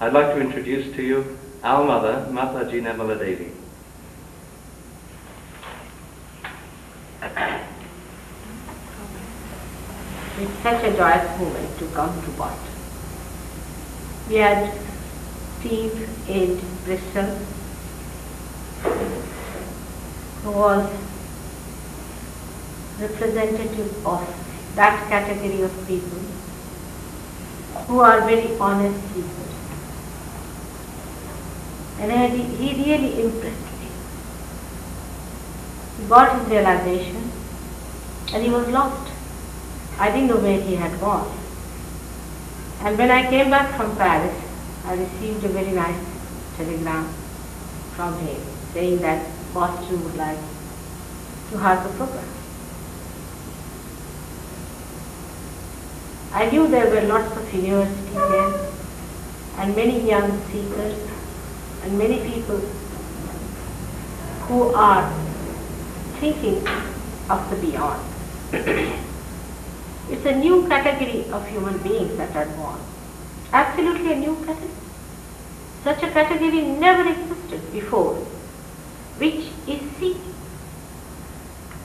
I'd like to introduce to you our mother, Mataji Nirmala Devi. It's such a joyous moment to come to Boston. We had Steve in Bristol, who was representative of that category of people who are very honest people. And he really impressed me. He got his realization and he was lost. I didn't know where he had gone. And when I came back from Paris, I received a very nice telegram from him saying that Boston would like to have the program. I knew there were lots of universities there and many young seekers and many people who are thinking of the beyond. It's a new category of human beings that are born. Absolutely a new category. Such a category never existed before, which is seeking.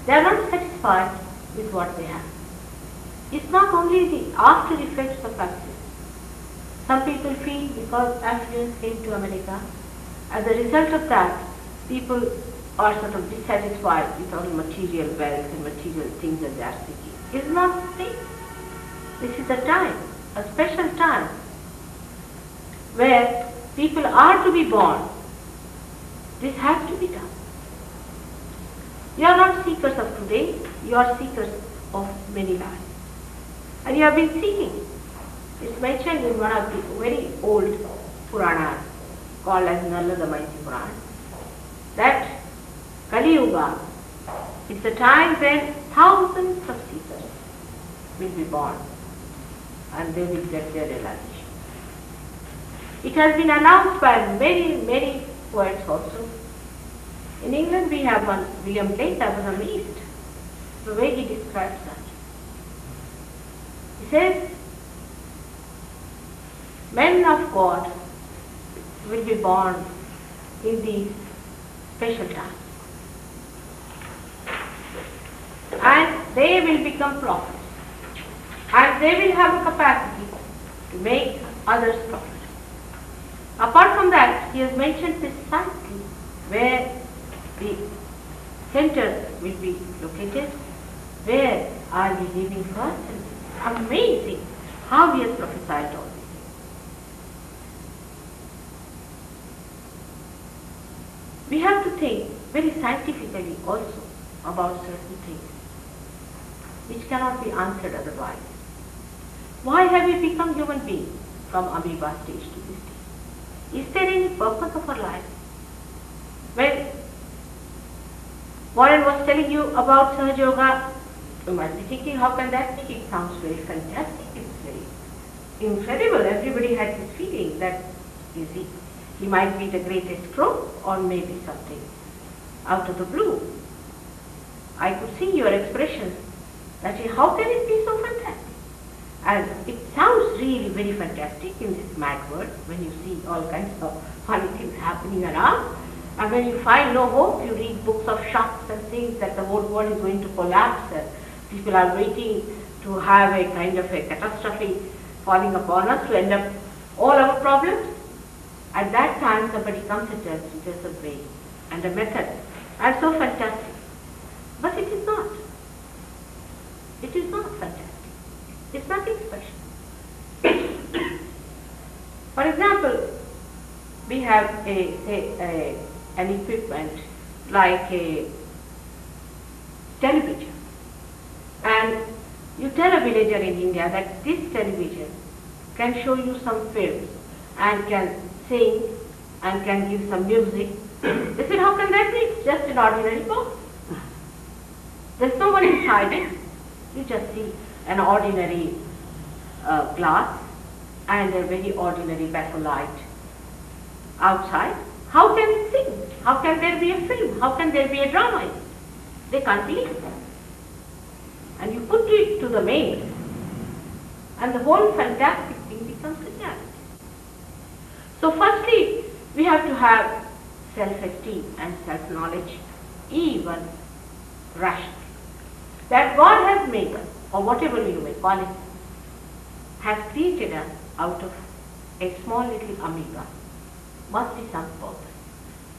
They are not satisfied with what they have. It's not only the after effects of affluence. Some people feel because affluence came to America, as a result of that, people are sort of dissatisfied with all material wealth and material things that they are seeking. It's not the thing. This is a time, a special time, where people are to be born. This has to be done. You are not seekers of today, you are seekers of many lives. And you have been seeking. It's mentioned in one of the very old Puranas, called as Nala the Mighty Purana, that Kali Yuga is the time when thousands of seekers will be born and they will get their realization. It has been announced by many poets also. In England we have one, William Blake. I was amazed the way he describes that. He says, men of God will be born in these special times. And they will become prophets. And they will have a capacity to make others profitable. Apart from that, he has mentioned precisely where the center will be located, where are we living first. And amazing how he has prophesied all this. We have to think very scientifically also about certain things which cannot be answered otherwise. Why have we become human beings from amoeba stage to this stage? Is there any purpose of our life? When Warren was telling you about Sahaja Yoga, you might be thinking, how can that be? It sounds very fantastic, it's very incredible. Everybody had this feeling that, you see, he might be the greatest crow or maybe something out of the blue. I could see your expression that how can it be so fantastic? And it sounds really very fantastic in this mad world when you see all kinds of funny things happening around. And when you find no hope, you read books of shocks and things that the whole world is going to collapse and people are waiting to have a kind of a catastrophe falling upon us to end up all our problems. At that time somebody comes and tells you there's a way and a method and so fantastic. But it is not. It is not fantastic. It's nothing special. For example, we have an equipment like a television, and you tell a villager in India that this television can show you some films and can sing and can give some music. They said, how can that be? It's just an ordinary box. There's no one inside it. You just see an ordinary glass and a very ordinary backlight outside. How can it sing? How can there be a film? How can there be a drama in it? They can't believe it. And you put it to the main, and the whole fantastic thing becomes a reality. So firstly, we have to have self-esteem and self-knowledge, even rational. That God has made us, or whatever you may call it, has created us out of a small little amoeba. Must be some purpose.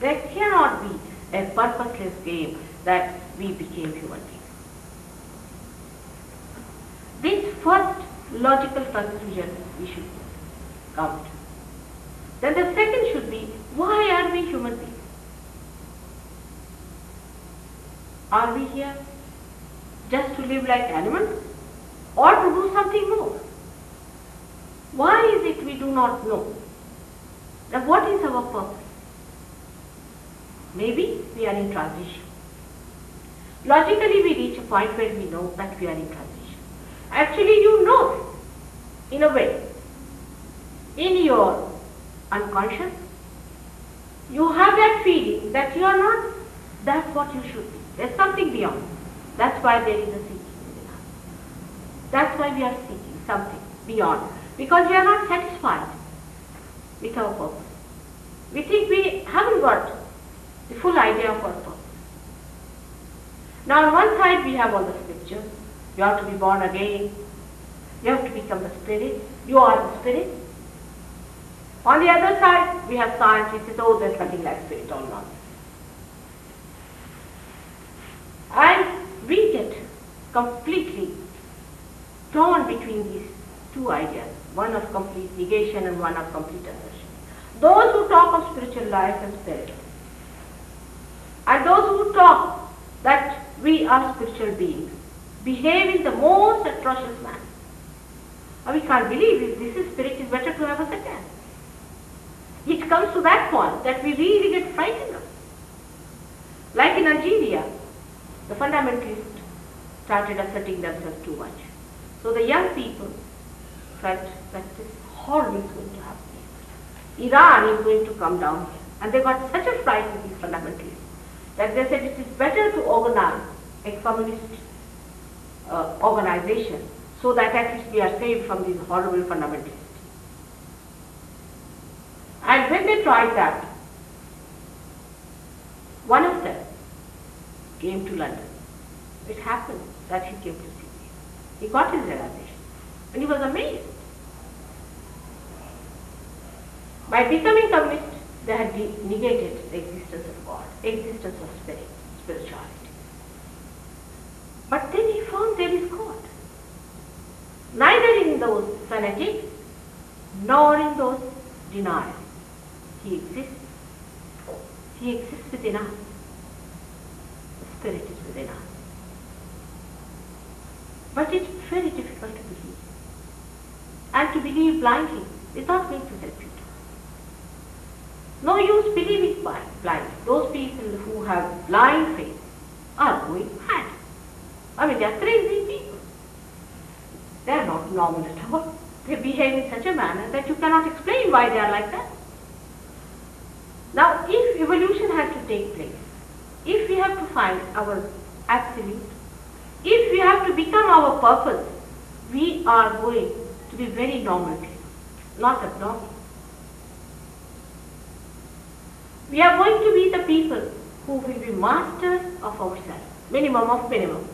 There cannot be a purposeless game that we became human beings. This first logical conclusion we should come to. Then the second should be, why are we human beings? Are we here just to live like animals or to do something more? Why is it we do not know? Now what is our purpose? Maybe we are in transition. Logically we reach a point where we know that we are in transition. Actually you know, in a way, in your unconscious, you have that feeling that you are not that's what you should be. There's something beyond. That's why there is a seeking within us. That's why we are seeking something beyond. Because we are not satisfied with our purpose. We think we haven't got the full idea of our purpose. Now on one side we have all the scriptures. You have to be born again. You have to become the spirit. You are the spirit. On the other side we have science which says, oh, there's nothing like spirit, all nonsense. And we get completely torn between these two ideas, one of complete negation and one of complete assertion. Those who talk of spiritual life and spirit, and those who talk that we are spiritual beings, behave in the most atrocious manner. And we can't believe if this is spirit, it's better to have a second. It comes to that point that we really get frightened of. Like in Algeria, the fundamentalists started asserting themselves too much. So the young people felt that this horror is going to happen. Iran is going to come down here. And they got such a fright with these fundamentalists that they said it is better to organize a communist organization so that at least we are saved from these horrible fundamentalists. And when they tried that, one of them came to London. It happened that he came to see me. He got his realization and he was amazed. By becoming communist, they had negated the existence of God, existence of spirit, spirituality. But then he found there is God. Neither in those fanatics nor in those deniers. He exists. He exists within us. The spirit is within us. But it's very difficult to believe. And to believe blindly is not going to help you. No use believing blindly. Those people who have blind faith are going mad. I mean, they are crazy people. They are not normal at all. They behave in such a manner that you cannot explain why they are like that. Now, if evolution has to take place, if we have to find our absolute, if we have to become our purpose, we are going to be very normal people, not abnormal. We are going to be the people who will be masters of ourselves, minimum of minimum,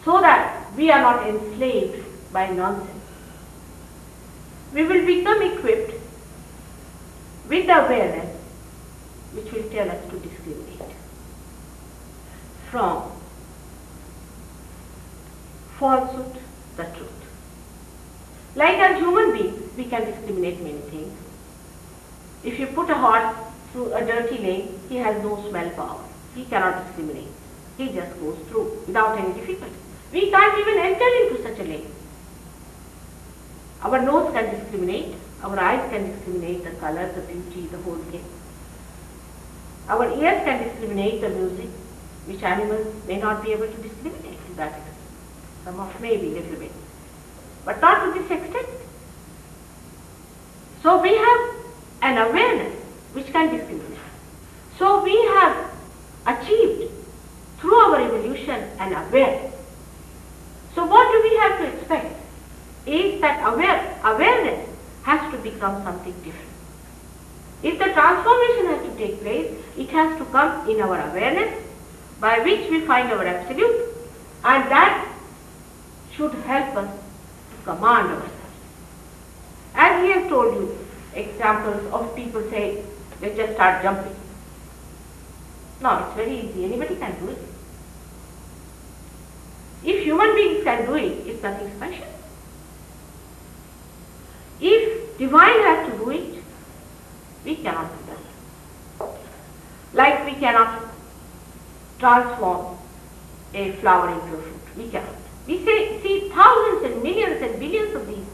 so that we are not enslaved by nonsense. We will become equipped with the awareness which will tell us to discriminate from falsehood, the truth. Like as human beings, we can discriminate many things. If you put a horse through a dirty lane, he has no smell power. He cannot discriminate. He just goes through without any difficulty. We can't even enter into such a lane. Our nose can discriminate. Our eyes can discriminate the color, the beauty, the whole thing. Our ears can discriminate the music, which animals may not be able to discriminate to that extent. Some of maybe a little bit, but not to this extent. So we have an awareness which can discriminate. So we have achieved through our evolution an awareness. So what do we have to expect? Is that awareness has to become something different. If the transformation has to take place, it has to come in our awareness, by which we find our absolute, and that should help us to command ourselves. As he has told you, examples of people say, let's just start jumping. No, it's very easy. Anybody can do it. If human beings can do it, it's nothing special. If divine has to do it, we cannot do that. Like we cannot transform a flower into a fruit. We cannot. We see thousands and millions and billions of these,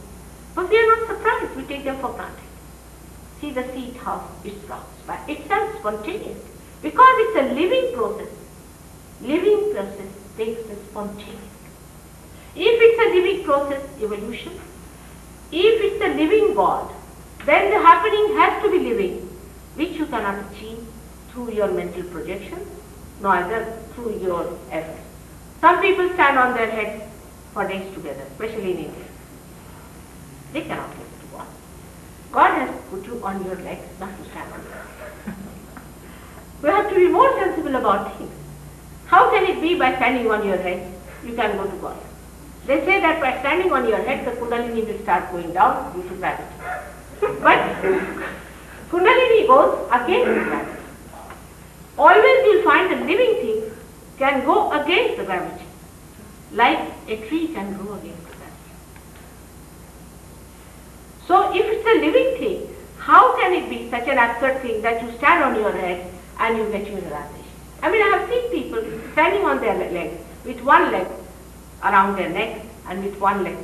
but we are not surprised. We take them for granted. See the seed how it sprouts by itself spontaneously. Because it's a living process. Living process takes place spontaneously. If it's a living process, evolution, if it's a living God, then the happening has to be living, which you cannot achieve through your mental projections, neither through your efforts. Some people stand on their heads for days together, especially in India. They cannot get to God. God has put you on your legs, not to stand on your legs. We have to be more sensible about things. How can it be by standing on your head, you can go to God? They say that by standing on your head, the Kundalini will start going down due to gravity. But Kundalini goes against gravity. Always you'll find the living thing can go against the gravity, like a tree can grow against the gravity. So if it's a living thing, how can it be such an absurd thing that you stand on your head and you get your realization? I mean, I have seen people standing on their legs, with one leg around their neck and with one leg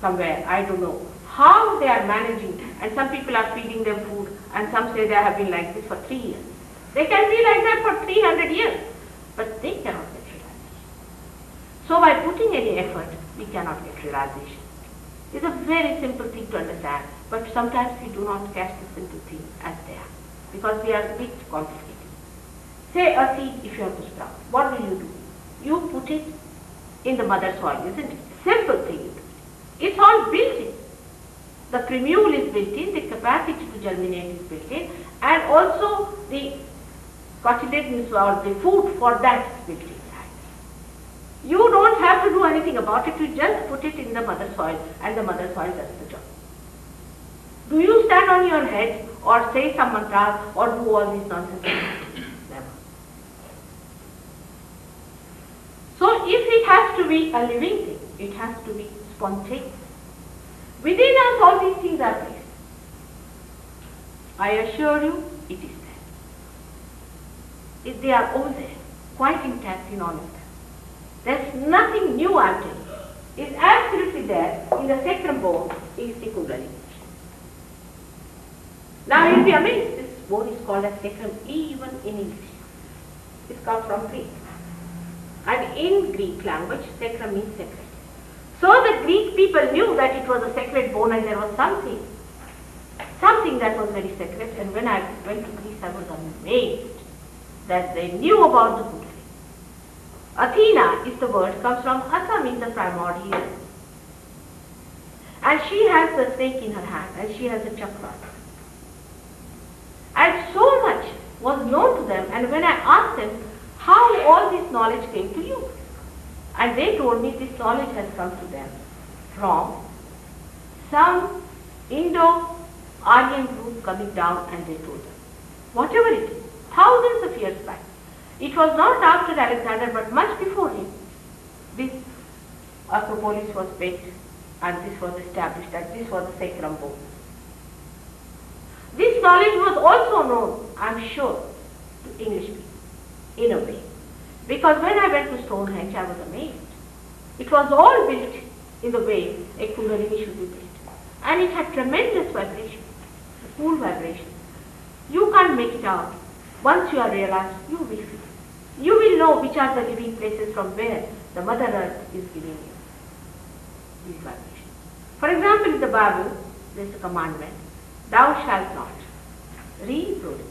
somewhere, I don't know how they are managing, and some people are feeding them food and some say they have been like this for 3 years. They can be like that for 300 years, but they cannot get realization. So by putting any effort, we cannot get realization. It's a very simple thing to understand, but sometimes we do not catch the simple things as they are, because we are a bit complicated. Say a seed, if you have to sprout, what will you do? You put it in the mother soil, isn't it? Simple thing. It's all built in. The primule is built in, the capacity to germinate is built in, and also the cotyledons or the food for that is built inside. You don't have to do anything about it, you just put it in the mother soil and the mother soil does the job. Do you stand on your head or say some mantras or do all these nonsense? Never. So if it has to be a living thing, it has to be spontaneous. Within us all these things are placed. I assure you, it is there. They are all there, quite intact in all of them. There's nothing new I'm telling you. It's absolutely there in the sacrum bone is the Kundalini. Now you'll be amazed, this bone is called as sacrum even in English. It comes from Greek. And in Greek language, sacrum means sacred. So the Greek people knew that it was a sacred bone and there was something that was very sacred, and when I went to Greece I was amazed that they knew about the Kundalini. Athena is the word, comes from Atha means the primordial. And she has the snake in her hand and she has a chakra. And so much was known to them, and when I asked them how all this knowledge came to you, and they told me this knowledge has come to them from some Indo-Aryan group coming down, and they told them. Whatever it is, thousands of years back. It was not after Alexander but much before him. This Acropolis was built and this was established, that this was the sacrum bone. This knowledge was also known, I am sure, to English people, in a way. Because when I went to Stonehenge, I was amazed. It was all built in the way a Kundalini should be built. And it had tremendous vibration, cool vibration. You can't make it out. Once you are realized, you will feel. You will know which are the living places from where the Mother Earth is giving you these vibrations. For example, in the Bible, there is a commandment, thou shalt not reproduce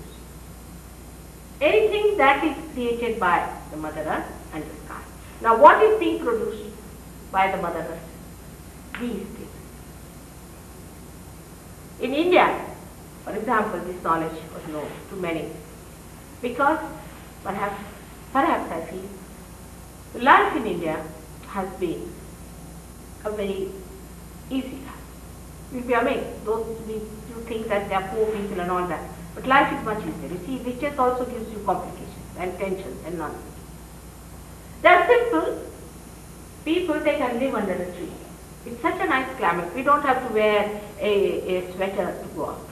anything that is created by the Mother Earth and the sky. Now what is being produced by the Mother Earth? These things. In India, for example, this knowledge was known to many because perhaps I feel life in India has been a very easy life. You'll be amazed. You think that they are poor people and all that. But life is much easier. You see, riches also gives you complications and tensions and nonsense. They are simple people, they can live under a tree. It's such a nice climate. We don't have to wear a sweater to go out.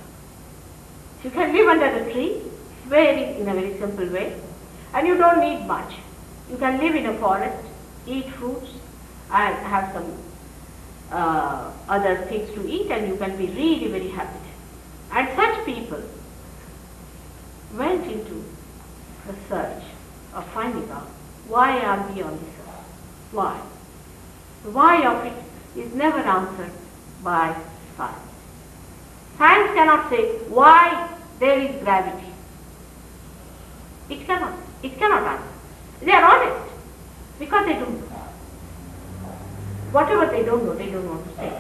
You can live under a tree in a very simple way, and you don't need much. You can live in a forest, eat fruits, and have some other things to eat, and you can be really very happy. And such people went into the search of finding out why are we on this earth? Why? The why of it is never answered by science. Science cannot say why there is gravity. It cannot answer. They are honest because they don't know. Whatever they don't know, they don't want to say.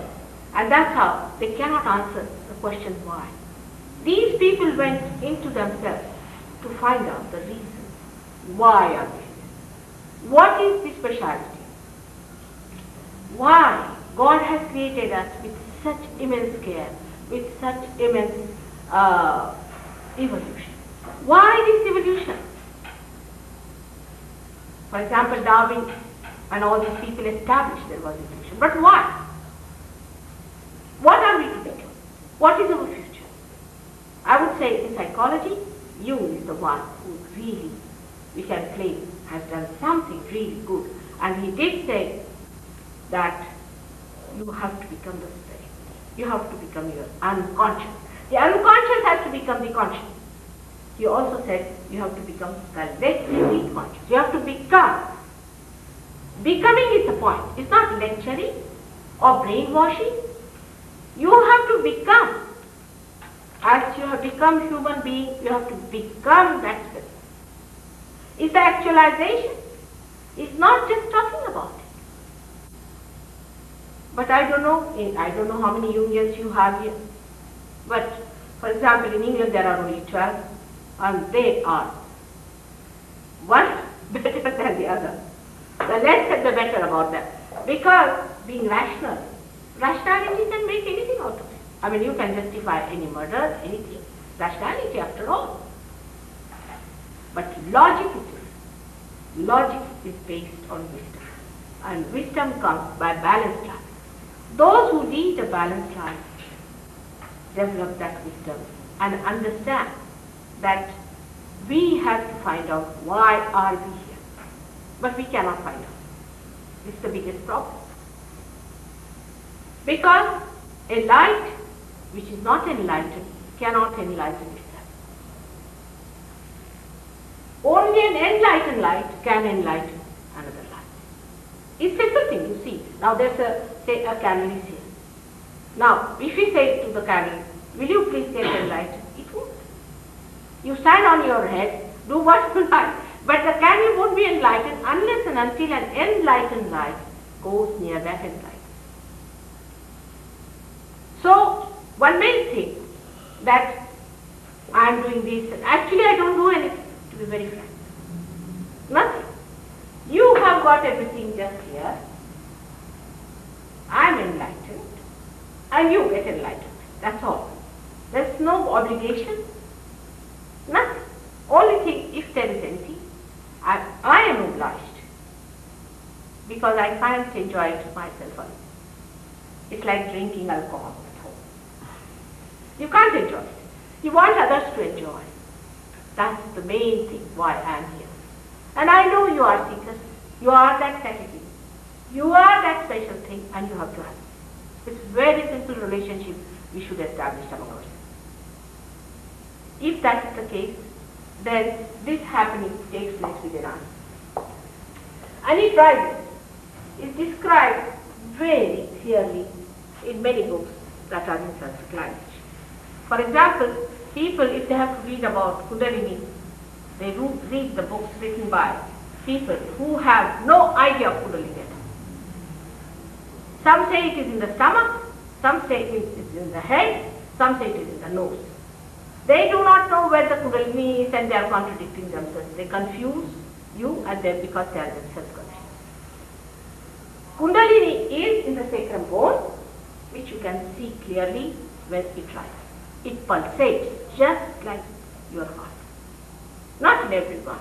And that's how they cannot answer the question why. These people went into themselves to find out the reason. Why are they here? What is the speciality? Why God has created us with such immense care, with such immense evolution? Why this evolution? For example, Darwin and all these people established there was evolution. But why? What are we to become? What is our future? I would say in psychology, Jung is the one who really, we can claim, has done something really good. And he did say that you have to become the spirit. You have to become your unconscious. The unconscious has to become the conscious. He also said you have to become collectively conscious. You have to become. Becoming is the point. It's not lecturing or brainwashing. You have to become. As you have become human being, you have to become that spirit. It's the actualization. It's not just talking about it. But I don't know how many Jungians you have here. But for example, in England there are only 12, and they are one better than the other. The less said the better about them. Because being rational, rationality can make anything out of it. I mean, you can justify any murder, anything. Rationality after all. But logic is different. Logic is based on wisdom. And wisdom comes by balanced life. Those who lead a balanced life develop that wisdom and understand that we have to find out why are we here. But we cannot find out. This is the biggest problem. Because a light which is not enlightened cannot enlighten itself. Only an enlightened light can enlighten another light. It's a simple thing, you see. Now there's a candle is here. Now, if we say to the candle, will you please get enlightened? It won't. You stand on your head, do what you like. But the candle won't be enlightened unless and until an enlightened light goes near that enlightened. So, one may think that I am doing this, and actually I don't do anything, to be very frank. Nothing. You have got everything just here. I am enlightened, and you get enlightened. That's all. There's no obligation, nothing. Only thing, if there is anything, I am obliged, because I can't enjoy it myself alone. It's like drinking alcohol at home. You can't enjoy it. You want others to enjoy. That's the main thing why I am here. And I know you are seekers. You are that category. You are that special thing, and you have to have it. It's a very simple relationship we should establish among ourselves. If that is the case, then this happening takes place within us. And it rises. Is described very clearly in many books that are in Sanskrit language. For example, people, if they have to read about Kundalini, they read the books written by people who have no idea of Kundalini. Some say it is in the stomach, some say it is in the head, Some say it is in the nose. They do not know where the Kundalini is and they are contradicting themselves. They confuse you and them because they are themselves confused. Kundalini is in the sacrum bone, which you can see clearly when it rises. It pulsates just like your heart. Not in everyone.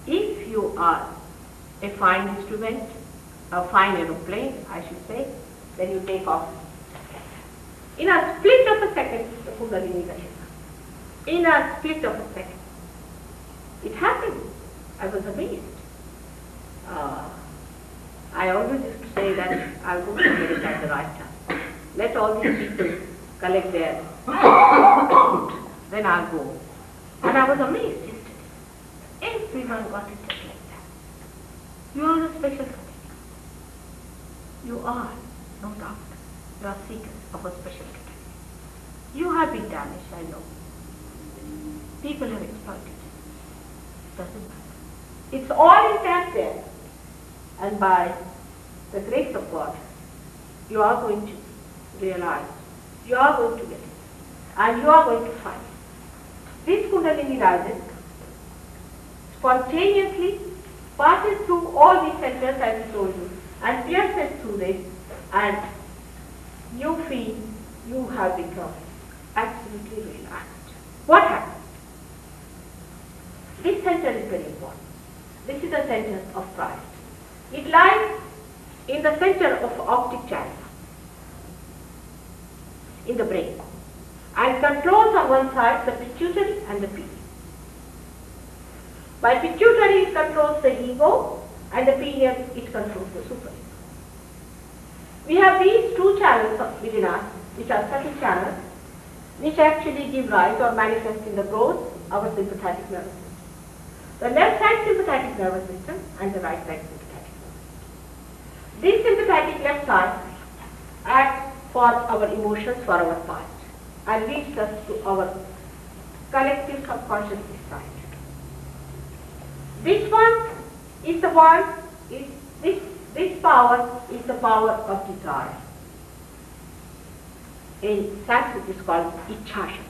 If you are a fine instrument, a fine aeroplane, I should say, then you take off. In a split of a second, the Kundalini rushes up. In a split of a second. It happened. I was amazed. I always used to say that I'll go to America at the right time. Let all these people collect their then I'll go. And I was amazed yesterday. Everyone got it just like that. You are a special category. You are, no doubt. You are seekers of a special category. You have been damaged, I know. People have exploited it. Doesn't matter. It's all intact there. And by the grace of God, you are going to realize, you are going to get it. And you are going to find. This Kundalini rises spontaneously, passes through all these centers as I told you, and pierces through this, and you feel you have become absolutely relaxed. What happens? This center is very important. This is the center of Christ. It lies in the center of optic channel, in the brain, and controls on one side the pituitary and the pineal. By pituitary it controls the ego, and the pineal it controls the super ego. We have these two channels within us, which are subtle channels, which actually give rise or manifest in the growth of our sympathetic nervous system. The left side sympathetic nervous system and the right side sympathetic nervous system. This sympathetic left side acts for our emotions, for our past, and leads us to our collective subconscious side. This one is the one, this power is the power of desire. In Sanskrit it is called Ichhasha.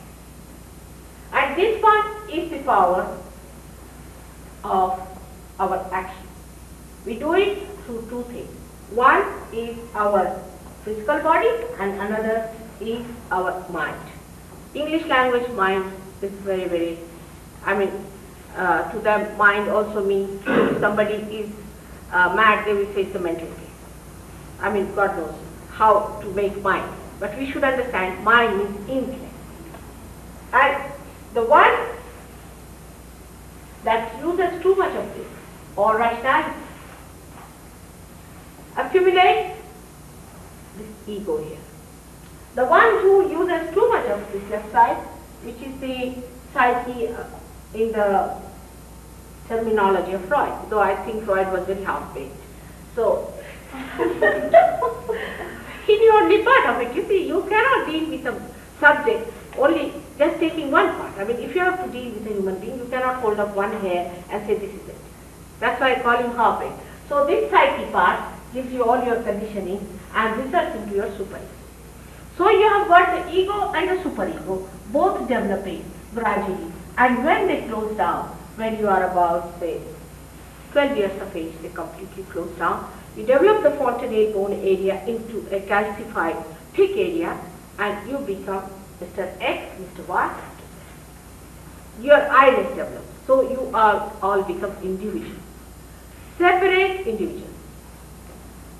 And this one is the power of our action. We do it through two things. One is our physical body and another is our mind. English language mind is very, to them mind also means if somebody is mad, they will say it's a mental case. God knows how to make mind. But we should understand mind means intellect. And the one that uses too much of this, or rationality, accumulates this ego here. The one who uses too much of this left side, which is the psyche in the terminology of Freud, though I think Freud was very half-baked. So, in your only part of it, you see, you cannot deal with a subject only just taking one part. If you have to deal with a human being, you cannot hold up one hair and say this is it. That's why I call him half-baked. So this psyche part gives you all your conditioning and results into your super ego. So you have got the ego and the super ego both developing gradually, and when they close down, when you are about say 12 years of age, they completely close down. You develop the fontanelle bone area into a calcified thick area, and you become Mr. X, Mr. Y. Your iris develops. So you are all become individuals, separate individuals.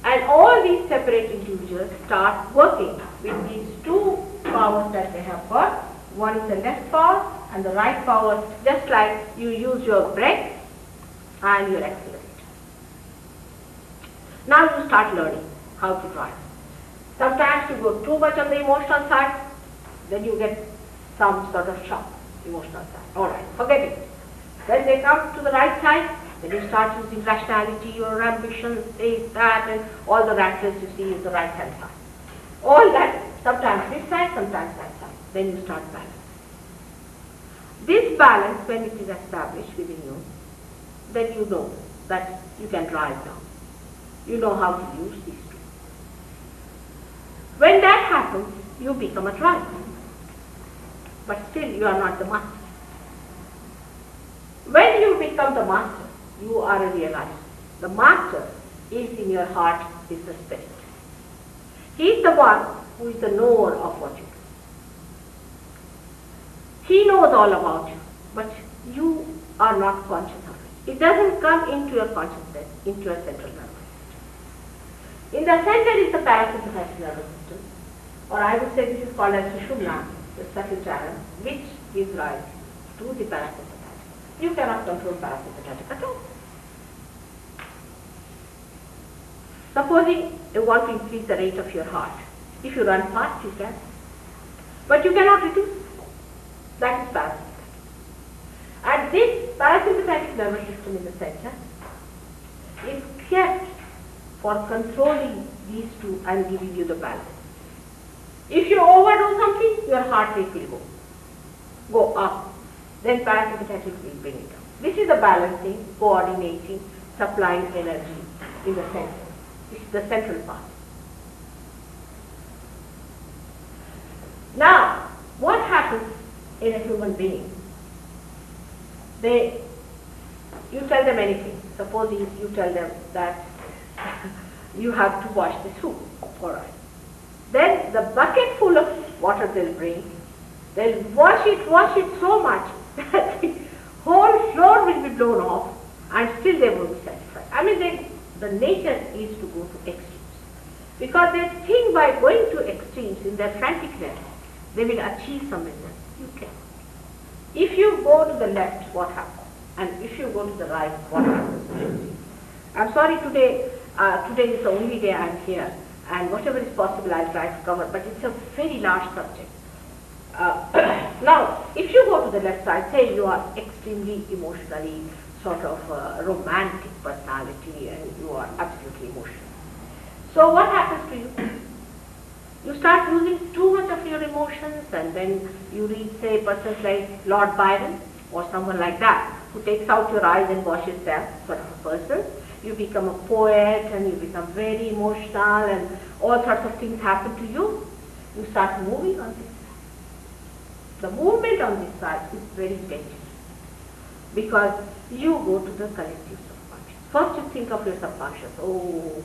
And all these separate individuals start working with these two powers that they have got. One is the left power and the right power, just like you use your brake and your accelerator. Now you start learning how to drive. Sometimes you go too much on the emotional side, then you get some sort of shock, emotional side. Alright, forget it. When they come to the right side, then you start using rationality, your ambition, this, that, and all the rat race you see is the right hand side. All that, sometimes this side, sometimes that side. Then you start balance. This balance, when it is established within you, then you know that you can drive now. You know how to use these two. When that happens, you become a driver. but still you are not the master. When you become the master, you are a realizer. The master is in your heart, is the spirit. He is the one who is the knower of what you do. He knows all about you, but you are not conscious of it. It doesn't come into your consciousness, into your central nervous system. In the center is the parasympathetic nervous system, or I would say this is called as Sushumna, the subtle channel, which gives rise to the parasympathetic. You cannot control parasympathetic at all. Supposing you want to increase the rate of your heart. If you run fast, you can. But you cannot reduce. That is parasympathetic. And this parasympathetic nervous system in the center is kept for controlling these two and giving you the balance. If you overdo something, your heart rate will go up. Then parasympathetic will bring it down. This is the balancing, coordinating, supplying energy in the center. This is the central part. Now, what happens in a human being? You tell them anything. Suppose you tell them that you have to wash the soup. All right. Then the bucket full of water they'll bring, they'll wash it so much that the whole floor will be blown off and still they won't be satisfied. I mean, the nature is to go to extremes. Because they think by going to extremes in their franticness, they will achieve some result. You can. If you go to the left, what happens? And if you go to the right, what happens? I'm sorry today is the only day I'm here, and whatever is possible I'll try to cover, but it's a very large subject. Now, if you go to the left side, say you are extremely emotionally sort of romantic personality and you are absolutely emotional. So what happens to you? You start using too much of your emotions, and then you read, say, persons like Lord Byron or someone like that, who takes out your eyes and washes them, sort of a person. You become a poet and you become very emotional and all sorts of things happen to you. You start moving on this side. The movement on this side is very dangerous because you go to the collective subconscious. First you think of your subconscious. Oh,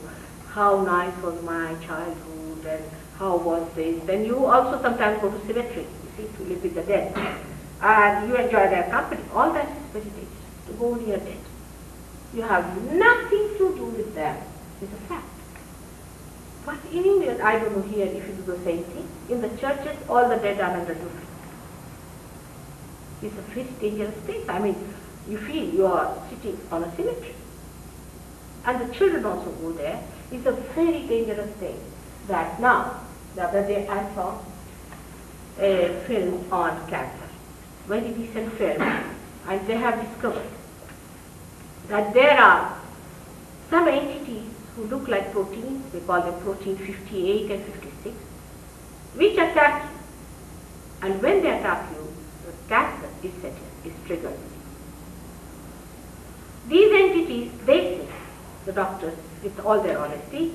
how nice was my childhood and how was this. Then you also sometimes go to cemetery, you see, to live with the dead. And you enjoy their company. All that is very dangerous, to go near dead. You have nothing to do with them. It's a fact. But in India, I don't know here if you do the same thing. In the churches, all the dead are under your feet. It's a very dangerous place. I mean, you feel you are sitting on a cemetery. And the children also go there. It's a very dangerous thing. That now, the other day I saw a film on cancer. Very recent film. And they have discovered that there are some entities who look like proteins, we call them protein 58 and 56, which attack you. And when they attack you, the cancer is triggered. These entities, they say, the doctors, with all their honesty,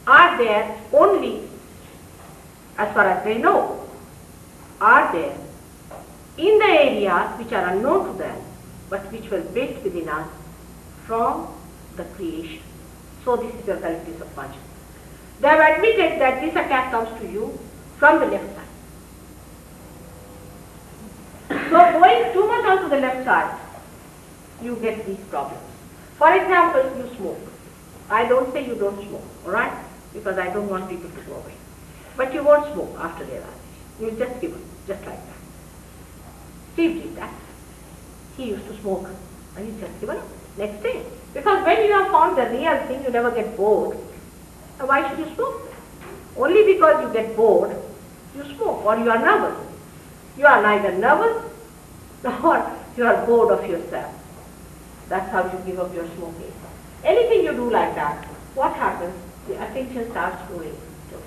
are there only, as far as they know, are there in the areas which are unknown to them, but which were built within us from the creation. So this is your collective subconscious. They have admitted that this attack comes to you from the left side. So going too much onto the left side, you get these problems. For example, you smoke. I don't say you don't smoke, alright? Because I don't want people to go away. But you won't smoke after realization. You'll just give up, just like that. Steve did that. He used to smoke and he just given up next day. Because when you have found the real thing, you never get bored. And why should you smoke? Only because you get bored, you smoke, or you are nervous. You are neither nervous nor you are bored of yourself. That's how you give up your smoking. Anything you do like that, what happens? The attention starts going to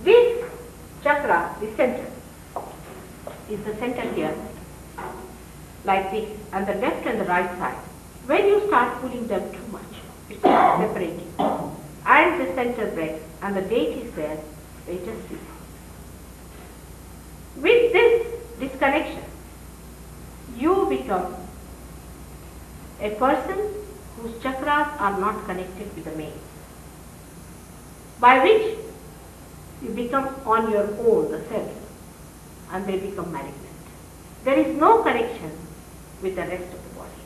this chakra, the center, is the center here, like this, and the left and the right side. When you start pulling them too much, it starts separating. And the center breaks, and the date is there, they just sleep. become a person whose chakras are not connected with the main, by which you become on your own, the self, and they become malignant. There is no connection with the rest of the body.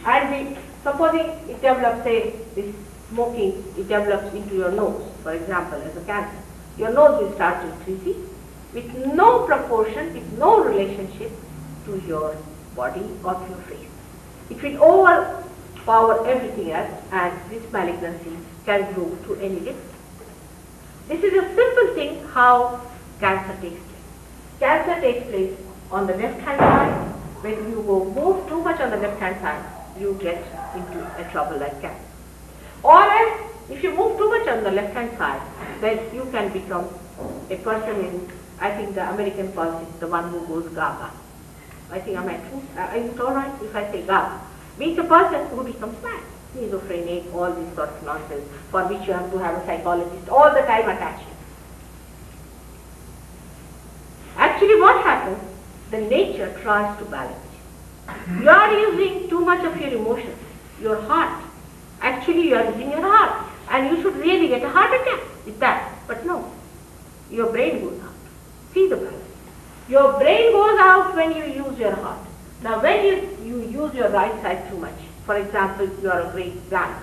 And supposing it develops, say, this smoking, it develops into your nose, for example, as a cancer. Your nose will start increasing with no proportion, with no relationship to your body or to your face. It will overpower everything else, and this malignancy can grow to any depth. This is a simple thing how cancer takes place. Cancer takes place on the left hand side. When you move too much on the left hand side, you get into a trouble like cancer. Or else, if you move too much on the left hand side, then you can become a person in, I think the American calls it the one who goes gaga. I think am I true? Is it alright if I say gaga? Means a person who becomes mad, schizophrenic, all this sort of nonsense, for which you have to have a psychologist all the time attached. Actually what happens, the nature tries to balance you. You are using too much of your emotions, your heart. Actually you are using your heart, and you should really get a heart attack with that. But no, your brain goes out. See the balance. Your brain goes out when you use your heart. Now when you use your right side too much, for example, you are a great planner,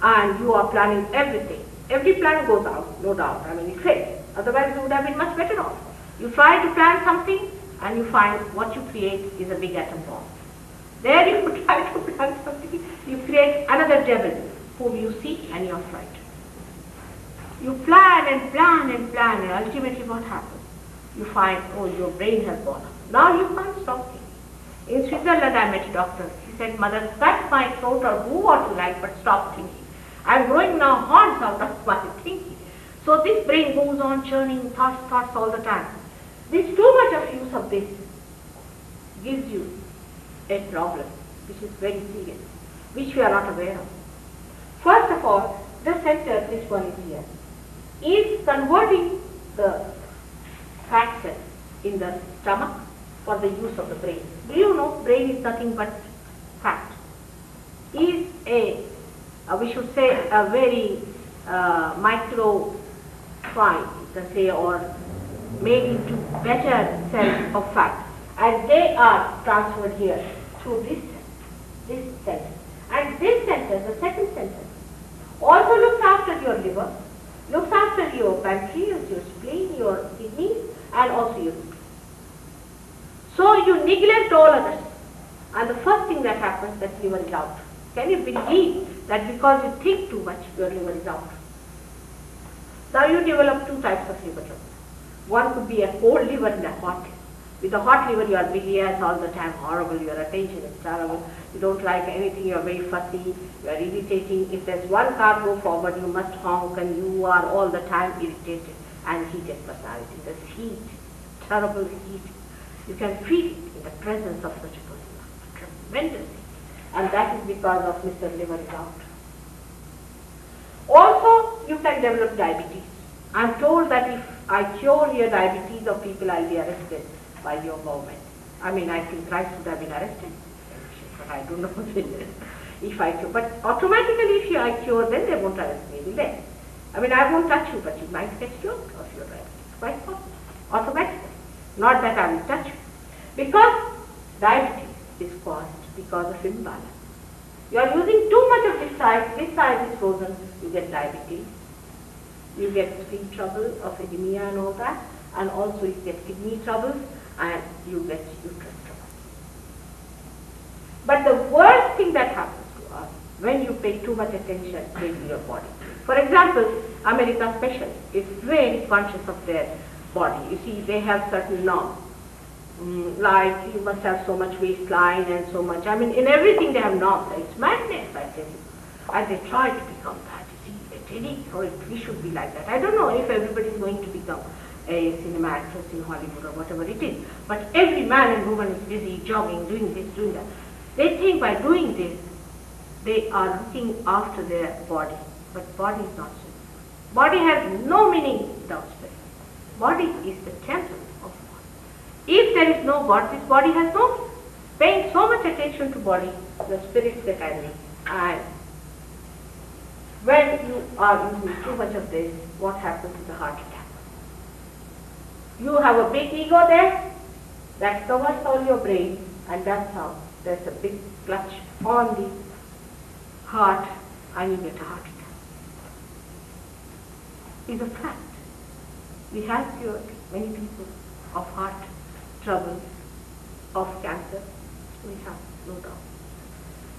and you are planning everything. Every plan goes out, no doubt. I mean, it fails. Otherwise you would have been much better off. You try to plan something, and you find what you create is a big atom bomb. There you try to plan something, you create another devil whom you see and you are frightened. You plan and plan and plan, and ultimately what happens? You find, oh, your brain has gone up. Now you can't stop thinking. In Switzerland I met a doctor. He said, mother, cut my throat or do what you like, but stop thinking. I'm growing now horns out of my thinking. So this brain goes on churning thoughts all the time. This too much of use of this gives you a problem which is very serious, which we are not aware of. First of all, the center, this one is here, is converting the fat cells in the stomach for the use of the brain. Do you know brain is nothing but fat? Is we should say a very micro fine, you can say, or made into better cells of fat, and they are transferred here through this center. And this center, the second center, also looks after your liver, looks after your pancreas, your spleen, your kidneys, and also your liver. So you neglect all others, and the first thing that happens, that liver is out. Can you believe that because you think too much, your liver is out? Now you develop two types of liver trouble. One could be a cold liver and a hot liver. With a hot liver, you are bilious all the time, horrible, your attention is terrible, you don't like anything, you are very fussy, you are irritating. If there's one car go forward, you must honk, and you are all the time irritated and heated personality. There's heat, terrible heat. You can feel it in the presence of such a person, tremendous heat. And that is because of Mr. Liver is out. Also, you can develop diabetes. I'm told that if I cure your diabetes of people, I'll be arrested by your government. I mean, I think Christ would have been arrested, but I don't know if I cure. But automatically, if I cure, then they won't arrest me, will they? I mean, I won't touch you, but you might get cured of your diabetes. Quite possible. Automatically. Not that I will touch you. Because diabetes is caused because of imbalance. You are using too much of this side is frozen, you get diabetes. You get skin trouble of anemia and all that, and also you get kidney troubles, and you get uterus trouble. But the worst thing that happens to us when you pay too much attention to your body. For example, America special is very conscious of their body. You see, they have certain norms. Like you must have so much waistline and so much. I mean, in everything they have norms. It's madness, I tell you. And they try to become that. You see, we should be like that. I don't know if everybody is going to become a cinema actress in Hollywood or whatever it is. But every man and woman is busy jogging, doing this, doing that. They think by doing this, they are looking after their body. But body is not so. Body has no meaning without spirit. Body is the temple of God. If there is no God, this body has no. Paying so much attention to body, the spirits get angry. And when you are using too much of this, what happens is a heart attack. You have a big ego there that covers all your brain, and that's how there's a big clutch on the heart and you get a heart attack. It's a fact. We have cured many people of heart trouble, of cancer. We have, no doubt.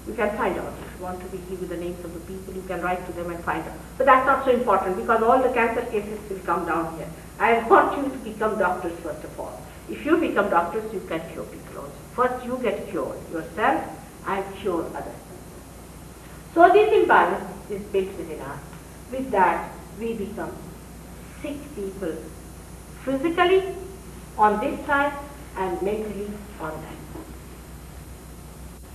You can find out. If you want to be give you the names of the people, you can write to them and find out. But that's not so important because all the cancer cases will come down here. I want you to become doctors first of all. If you become doctors, you can cure people also. First you get cured yourself and cure others. So this imbalance is built within us. With that, we become sick people, physically on this side and mentally on that side.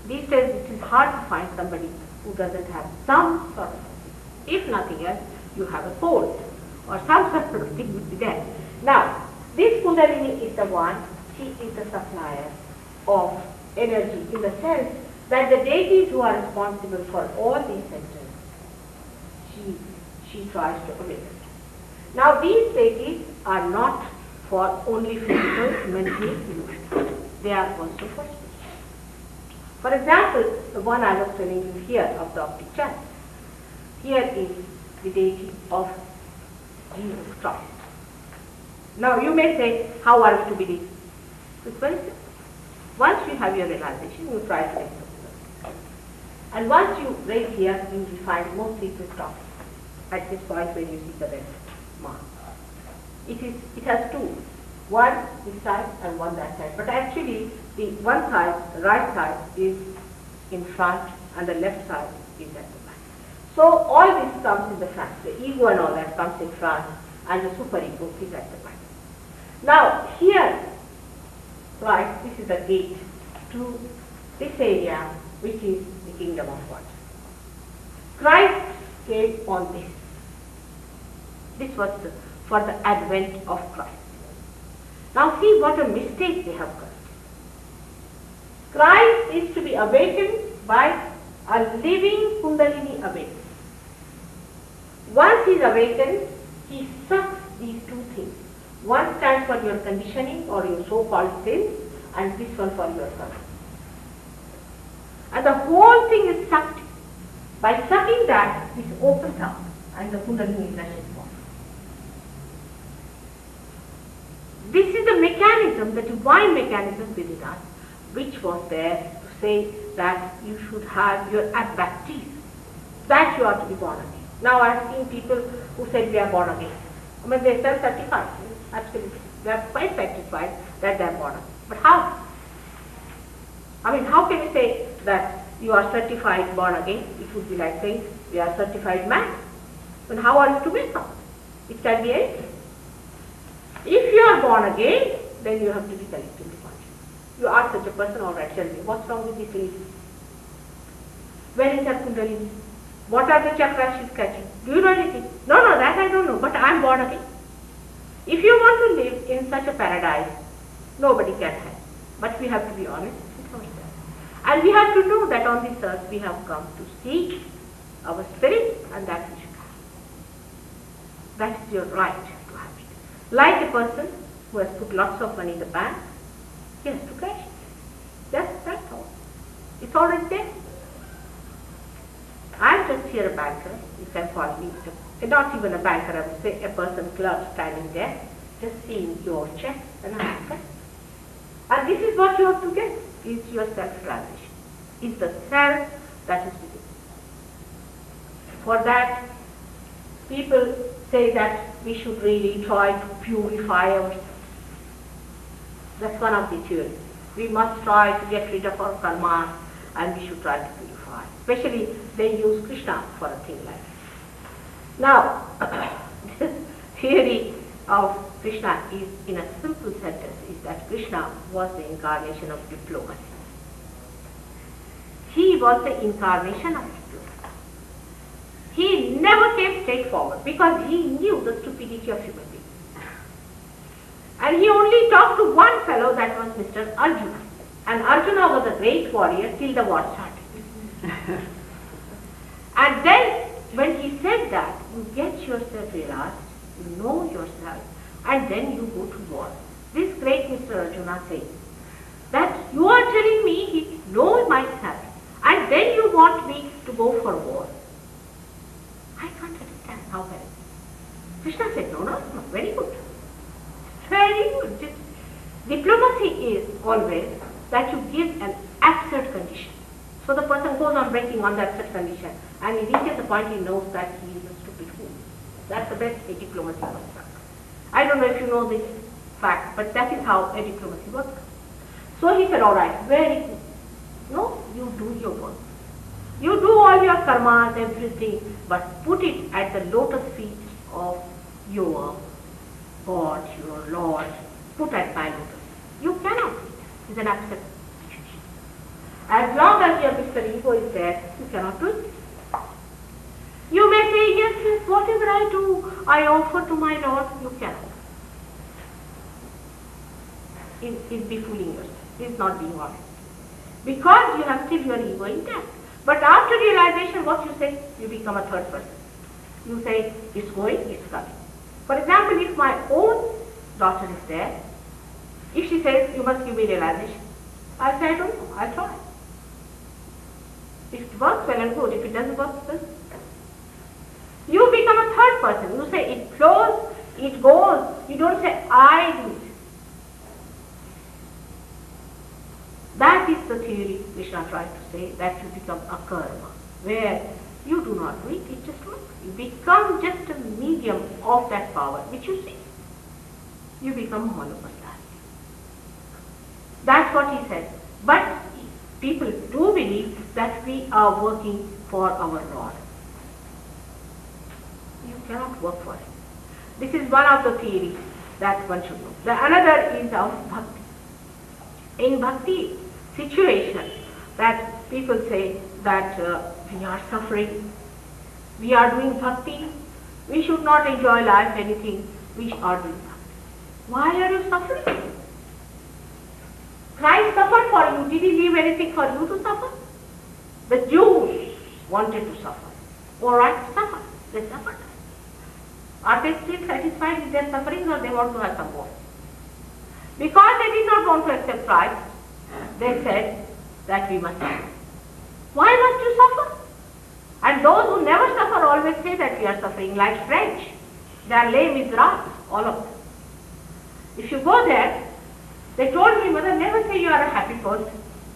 These days it is hard to find somebody who doesn't have some sort of thing. If nothing else, you have a cold or some sort of thing would be there. Now, this Kundalini is the one, she is the supplier of energy in the sense that the deities who are responsible for all these centers, she tries to awaken. Now these deities are not for only physical, mental, emotional. They are also for spiritual. For example, the one I was telling you here of the optic chest. Here is the deity of Jesus Christ. Now you may say, how are we to believe? It's very simple. Once you have your realization, you try to raise the and once you raise here, you will find most people stop at this point when you see the red mark. It has two, one this side and one that side. But actually, the one side, the right side, is in front and the left side is at the back. So all this comes in the front. The ego and all that comes in front and the superego is at the back. Now here, right, this is the gate to this area which is the kingdom of God. Christ came on this. This was for the advent of Christ. Now see what a mistake they have got. Christ is to be awakened by a living Kundalini awakening. Once he is awakened, he sucks these two things. One stands for your conditioning or your so-called sins, and this one for your suffering. And the whole thing is sucked. By sucking that, this opens up and the Kundalini rushes forward. This is the mechanism, the divine mechanism within us, which was there to say that you should have your baptism, that you are to be born again. Now I have seen people who said we are born again. I mean, they self-certify, absolutely. They are quite satisfied that they are born again. But how? I mean, how can you say that you are certified born again? It would be like saying we are certified man. Then how are you to make up? It can be anything. If you are born again, then you have to be collectively conscious. You ask such a person, all right, tell me, what's wrong with this lady? Where is her Kundalini? What are the chakras she's catching? Do you know anything? No, that I don't know, but I am born again. If you want to live in such a paradise, nobody can help. But we have to be honest with ourselves. And we have to know that on this earth we have come to seek our spirit, and that we should have. That is your right to have it. Like a person who has put lots of money in the bank, he has to cash it. That's all. It's already there. I'm just here a banker, you can call me, not even a banker, I would say a person, clerk standing there, just seeing your check and I have got. And this is what you have to get, is your self-realization, is the self that is within. For that, people say that we should really try to purify ourselves. That's one of the theories. We must try to get rid of our karmas and we should try to purify. Especially they use Krishna for a thing like that. Now, this theory of Krishna is, in a simple sentence, is that Krishna was the incarnation of diplomacy. He was the incarnation of diplomacy. He never came straightforward because he knew the stupidity of human beings. And he only talked to one fellow, that was Mr. Arjuna. And Arjuna was a great warrior till the war started. And then when he said that, you get yourself realized, you know yourself, and then you go to war. This great Mr. Arjuna says that you are telling me he knows myself, and then you want me to go for war. I can't understand how well. Krishna said, no, very good. Very good. Diplomacy is always that you give an absurd condition. So the person goes on breaking on the absurd condition, and he reaches the point he knows that he is a stupid fool. That's the best a diplomacy works. I don't know if you know this fact, but that is how a diplomacy works. So he said, all right, very good. No, you do your work. You do all your karmas, everything, but put it at the lotus feet of your God, your Lord. Put at my lotus. You cannot do it. It's an absurd situation. As long as your Mr. Ego is there, you cannot do it. You may say, yes, whatever I do, I offer to my Lord. You cannot. It's be fooling yourself. It's not being honest. Because you have still your ego intact. But after realization, what you say? You become a third person. You say, it's going, it's coming. For example, if my own daughter is there, if she says, you must give me realization, I'll say, I don't know, I'll try. If it works, well and good. If it doesn't work, then you become a third person. You say, it flows, it goes. You don't say, I do it. That is the theory Krishna tried to say, that you become a karma, where you do not do it, it just works. You become just a medium of that power, which you see. You become monopersonality. That's what he said. But people do believe that we are working for our Lord. You cannot work for him. This is one of the theories that one should know. The another is of bhakti. In bhakti situation, that people say that we are suffering, we are doing bhakti, we should not enjoy life anything, we are doing bhakti. Why are you suffering? Christ suffered for you. Did he leave anything for you to suffer? The Jews wanted to suffer. All right, suffer. They suffered. Are they still satisfied with their suffering, or they want to have some more? Because they did not want to accept Christ, they said that we must suffer. Why must you suffer? And those who never suffer always say that we are suffering, like French. They are les miserables, all of them. If you go there, they told me, Mother, never say you are a happy person.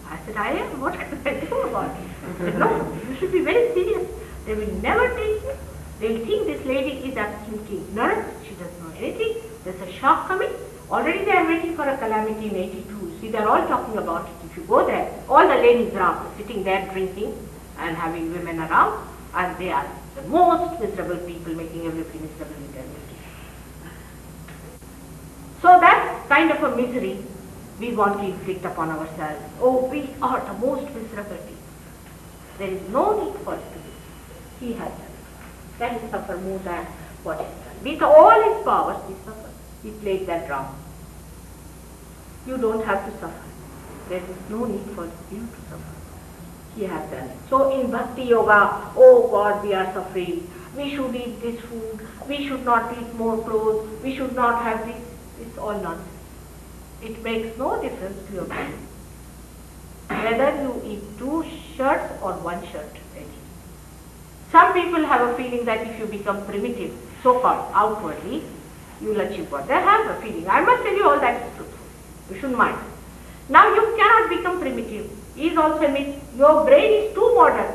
I said, I am. What can I do about it? They said, no, you should be very serious. They will never take you. They will think this lady is absolutely ignorant. She doesn't know anything. There's a shock coming. Already they are waiting for a calamity in 82. See, they are all talking about it. If you go there, all the les miserables sitting there drinking and having women around, and they are the most miserable people, making everybody miserable in their misery. So that kind of a misery we want to inflict upon ourselves. Oh, we are the most miserable people. There is no need for it to be. He has done it. Let him suffer more than what he has done. With all his powers, he suffered. He played that drum. You don't have to suffer. There is no need for you to suffer. He has done it. So in Bhakti Yoga, oh God, we are suffering. We should eat this food. We should not eat more clothes. We should not have this. It's all nonsense. It makes no difference to your body. Whether you eat 2 shirts or 1 shirt a day. Some people have a feeling that if you become primitive, so-called outwardly, you will achieve what they have a feeling. I must tell you all that is truthful. You shouldn't mind. Now you cannot become primitive. Is also a myth. Your brain is too modern.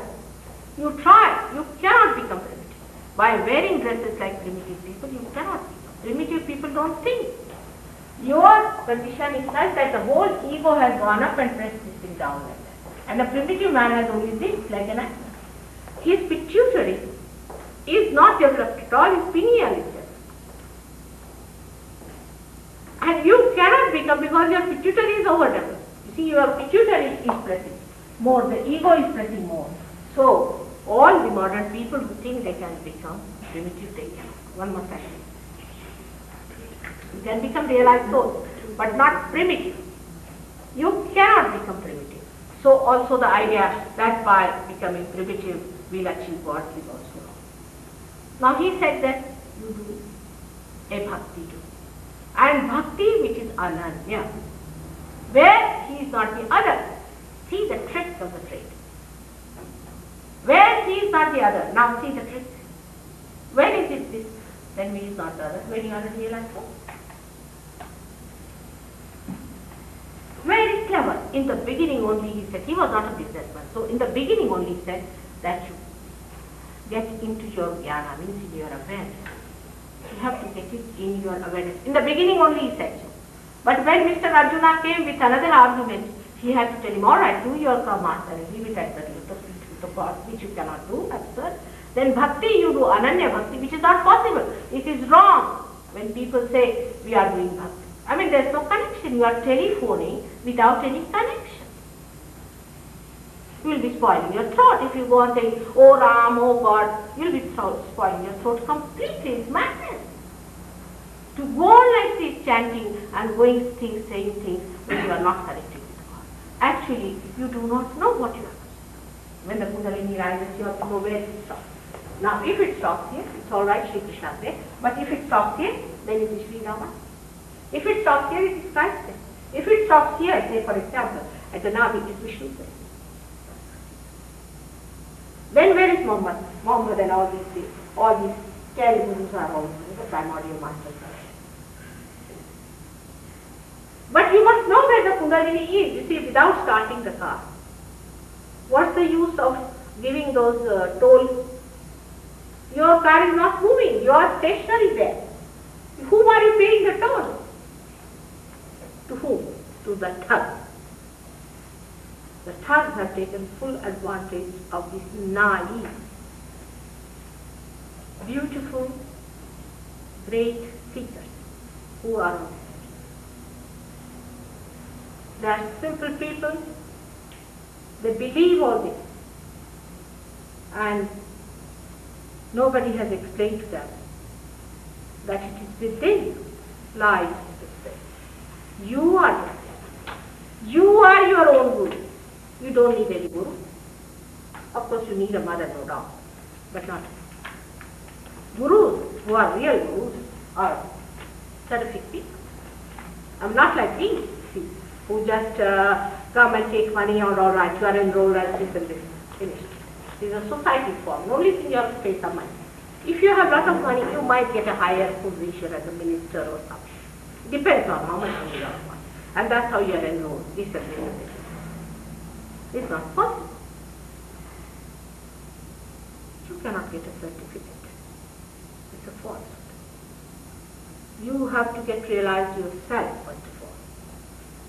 You try. You cannot become primitive. By wearing dresses like primitive people, you cannot become. Primitive people don't think. Your condition is such that the whole ego has gone up and pressed this thing down like that. And a primitive man has only this, like an actor. His pituitary is not developed at all, his pineal is developed. And you cannot become, because your pituitary is overdeveloped. You see, your pituitary is pressing more, the ego is pressing more. So, all the modern people who think they can become primitive, they cannot. One must actually. You can become realized souls, but not primitive. You cannot become primitive. So also the idea that by becoming primitive we'll achieve God is also wrong. Now he said that you do a bhakti too. And bhakti which is ananya, where he is not the other. See the trick of the trade. Where he is not the other. Now see the trick. When is it this? When he is not the other. When you are realized so. Very clever. In the beginning only he said, he was not a businessman. So in the beginning only he said that you get into your jnana, means in your awareness. You have to get it in your awareness. In the beginning only he said so. But when Mr. Arjuna came with another argument, he had to tell him, alright, do your karma and leave it at the feet of God, which you cannot do, absurd. Then bhakti you do, ananya bhakti, which is not possible. It is wrong when people say we are doing bhakti. I mean, there's no connection. You are telephoning without any connection. You will be spoiling your throat if you go on saying, oh Ram, oh God. You will be spoiling your throat completely. It's madness. To go on like this, chanting and going things, saying things when you are not connected with God. Actually, you do not know what you are doing. When the Kundalini rises, you have to know where it stops. Now, if it stops here, it's all right, Shri Krishna said. But if it stops here, then it is Sri Rama. If it stops here, it is Christ there. If it stops here, say for example, at the Navi, it is Vishnu there. Then where is Muhammad? Muhammad and all these Gurus are all the primordial masters. But you must know where the Kundalini is. You see, without starting the car, what's the use of giving those tolls? Your car is not moving. You are stationary there. Whom are you paying the toll? To whom? To the thugs. The thugs have taken full advantage of this naive, beautiful, great seekers who are on the street. They are simple people. They believe all this. And nobody has explained to them that it is within you lies the spirit. You are the spirit. You are your own guru. You don't need any guru. Of course you need a mother, no doubt, but not. Gurus who are real gurus are terrific people. I'm not like these, see, who just come and take money or all right, you are enrolled as this and this, finished. This is a society form. The only thing you have to pay some money. If you have a lot of money, you might get a higher position as a minister or something. Depends on how much money you have. And that's how you are enrolled. This and this and this. It's not possible. You cannot get a certificate. It's a falsehood. You have to get realized yourself, first of all.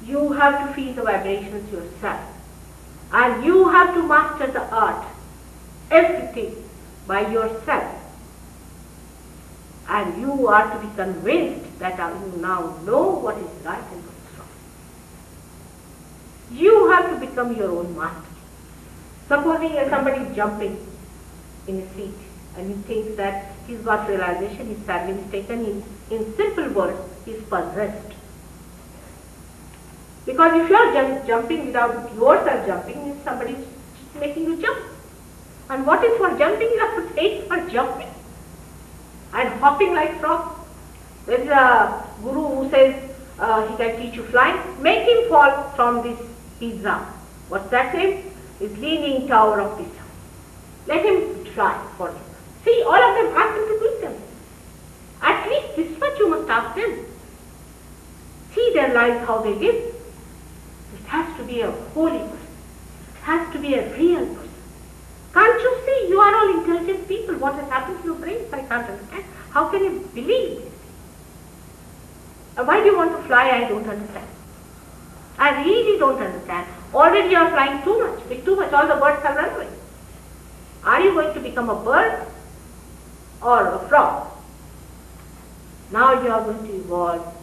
You have to feel the vibrations yourself. And you have to master the art, everything by yourself. And you are to be convinced that you now know what is right and what is wrong. You have to become your own master. Supposing somebody is jumping in a seat and he thinks that he's got realization, he's sadly mistaken. In simple words, he's possessed. Because if you are jumping without yourself jumping, means somebody is making you jump. And what is for jumping? You have to pay for jumping. And hopping like frog. There is a guru who says he can teach you flying. Make him fall from this Pisa. What's that name? This leaning tower of Pisa. Let him try for you. See, all of them ask him to do them. At least this much you must ask them. See their lives, how they live. It has to be a holy person. It has to be a real person. Can't you see? You are all intelligent people. What has happened to your brains? I can't understand. How can you believe this? Why do you want to fly? I don't understand. I really don't understand. Already you are flying too much. With too much, all the birds have run away. Are you going to become a bird or a frog? Now you are going to evolve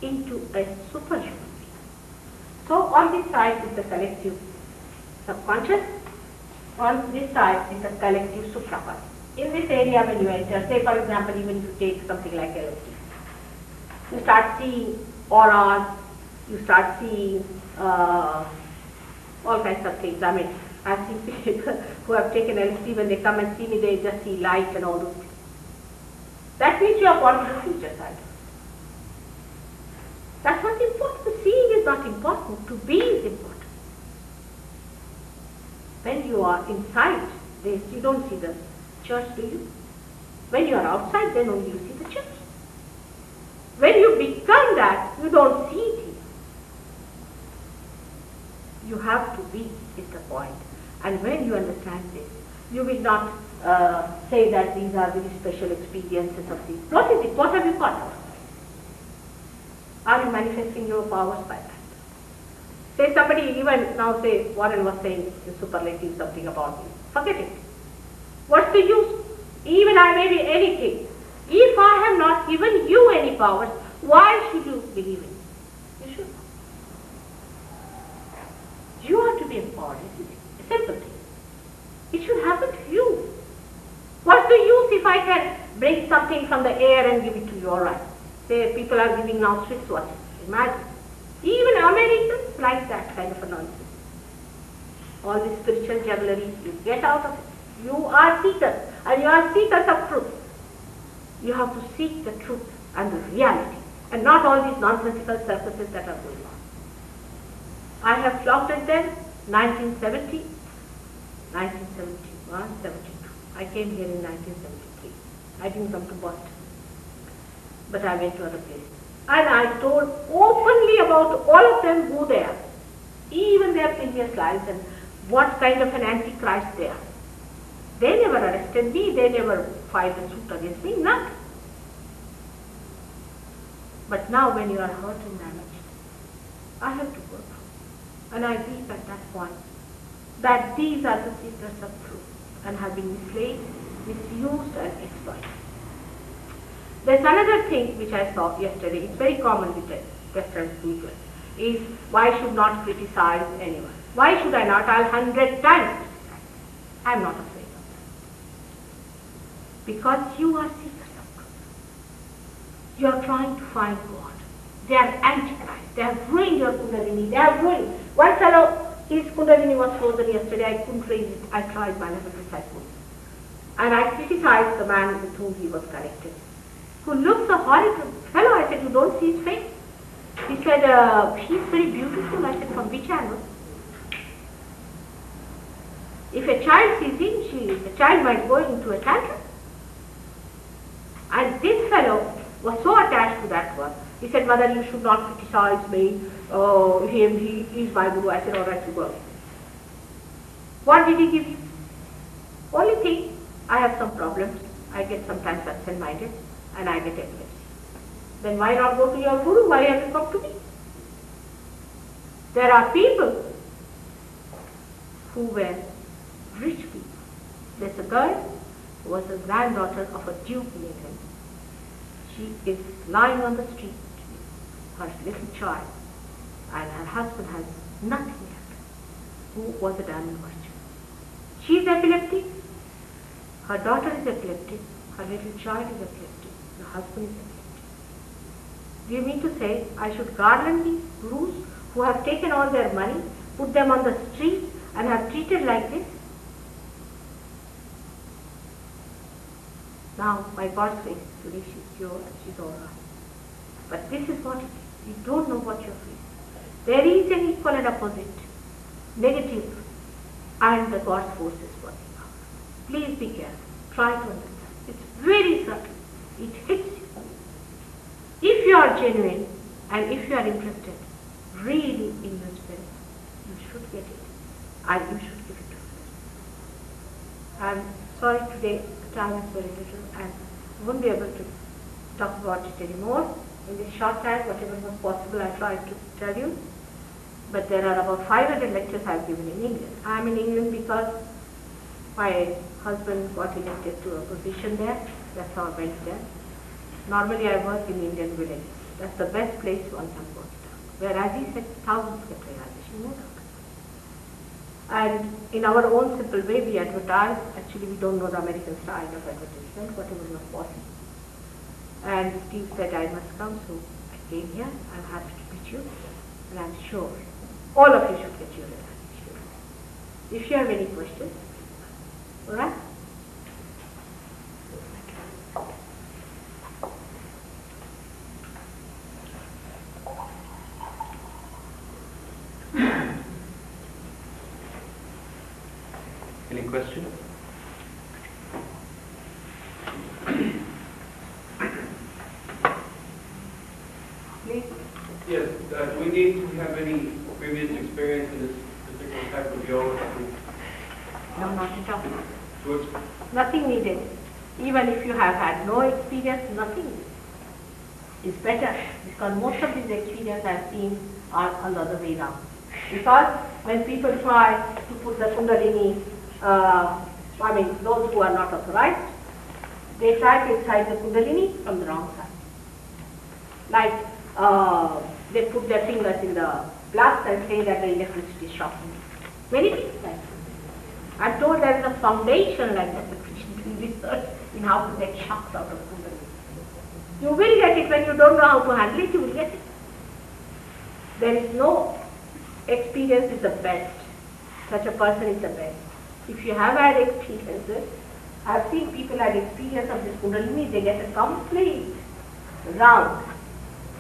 into a superhuman being. So on this side is the collective subconscious. On this side is the collective supraconscious. In this area when you enter, say for example, even if you take something like LSD, you start seeing auras, You start seeing all kinds of things. I mean, I've seen people who have taken LSD, when they come and see me, they just see light and all those things. That means you are born for the future side. That's not important. The seeing is not important. To be is important. When you are inside this, you don't see the church, do you? When you are outside, then only you see the church. When you become that, you don't see it here. You have to be, is the point. And when you understand this, you will not say that these are very special experiences of these. What is it? What have you got? Are you manifesting your powers by that? Say somebody, even now say, Warren was saying in superlative something about me. Forget it. What's the use? Even I may be anything. If I have not given you any powers, why should you believe in me? You should not. You are to be empowered, isn't it? A simple thing. It should happen to you. What's the use if I can bring something from the air and give it to you? All right. Say people are giving now Swiss watches. Imagine. Even Americans like that kind of a nonsense. All this spiritual jugglery, you get out of it. You are seekers, and you are seekers of truth. You have to seek the truth and the reality, and not all these nonsensical circuses that are going on. I have flaunted them 1970, 1971, 72. I came here in 1973. I didn't come to Boston, but I went to other places. And I told openly about all of them who they are, even their previous lives and what kind of an antichrist they are. They never arrested me, they never filed a suit against me, none. But now when you are hurt and damaged, I have to go through. And I believe at that point that these are the seekers of truth and have been misled, misused and exploited. There's another thing which I saw yesterday, it's very common with the Western people, is why should not criticize anyone? Why should I not? I'll 100 times criticize. I'm not afraid of that. Because you are seekers of truth. You are trying to find God. They are antichrist. They have ruined your Kundalini. They have ruined. One fellow, his Kundalini was frozen yesterday. I couldn't raise it. I tried my level precisely. And I criticized the man with whom he was connected, who looks a horrible fellow. I said, you don't see his face? He said, he's very beautiful. I said, from which angle? If a child sees him, the child might go into a tantrum. And this fellow was so attached to that one. He said, Mother, you should not criticize me. He is my guru. I said, all right, you go. What did he give you? Only thing, I have some problems. I get sometimes absent-minded and I get epilepsy. Then why not go to your guru? Why have you come to me? There are people who were rich people. There's a girl who was the granddaughter of a duke in England. She is lying on the street, her little child, and her husband has nothing left, who was a diamond merchant. She is epileptic, her daughter is epileptic, her little child is epileptic, the husband is epileptic. Do you mean to say I should garland these gurus who have taken all their money, put them on the street and have treated like this? Now, my God's grace, today she's cured and she's all right. But this is what it is. You don't know what you're facing. There is an equal and opposite, negative, and the God's force is working out. Please be careful. Try to understand. It's very subtle. It hits you. If you are genuine and if you are interested really in your spirit, you should get it and you should give it to us. I'm sorry today the time is very little and I won't be able to talk about it anymore. In this short time, whatever was possible, I tried to tell you. But there are about 500 lectures I have given in England. I am in England because my husband got elected to a position there. That's how I went there. Normally I work in Indian villages. That's the best place one can work down. Where, as he said, thousands get realization, no doubt. And in our own simple way, we advertise. Actually, we don't know the American style of advertisement, whatever was possible. And Steve said I must come, so I came here. I'm happy to meet you. sure all of you should get your experience. If you have any questions, all right? Any questions? Please. Yes, do we need to have any previous experience in this particular type of yoga? No, not at all. To Nothing needed. Even if you have had no experience, nothing is better, because most of these experiences I've seen are on the other way around. Because when people try to put the Kundalini, those who are not authorized, they try to excite the Kundalini from the wrong side. Like they put their fingers in the blast and say that the electricity is shocking. Many things like that. I'm told there is a foundation like that, research in how to get shocks out of Kundalini. You will get it. When you don't know how to handle it, you will get it. There is no experience is the best. Such a person is the best. If you have had experiences, I've seen people had experience of this Kundalini, they get a complete round.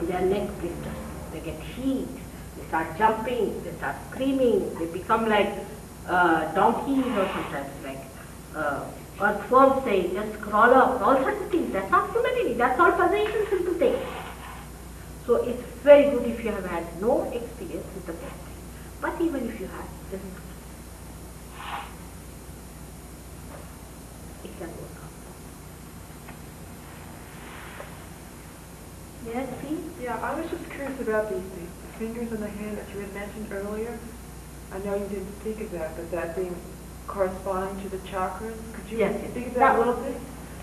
Their neck blisters, they get heat, they start jumping, they start screaming, they become like donkeys or sometimes like earthworms, say, just crawl up, all sorts of things. That's not Kundalini, that's all possession, simple things. So it's very good if you have had no experience with the best thing. But even if you have, it doesn't matter. It can work out. Yes, please? Yeah, I was just curious about the fingers in the hand that you had mentioned earlier. I know you didn't speak of that, but that being corresponding to the chakras. Could you Yes, speak of that that a little bit?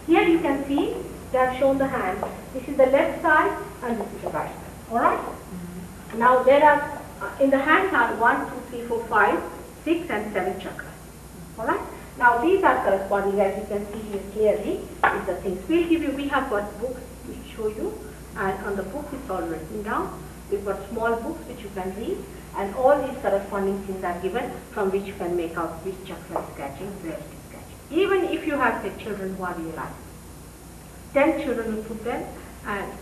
Here you can see they have shown the hand. This is the left side and this is the right side. Alright? Mm-hmm. Now there are, in the hands are 1, 2, 3, 4, 5, 6 and 7 chakras. Alright? Now these are corresponding, as you can see here clearly, with the things. We'll give you, we have got books to show you, and on the book it's all written down. We've got small books which you can read, and all these corresponding things are given from which you can make out which chakra is catching, where it is catching. Even if you have, say, children who are real life, 10 children will put them, and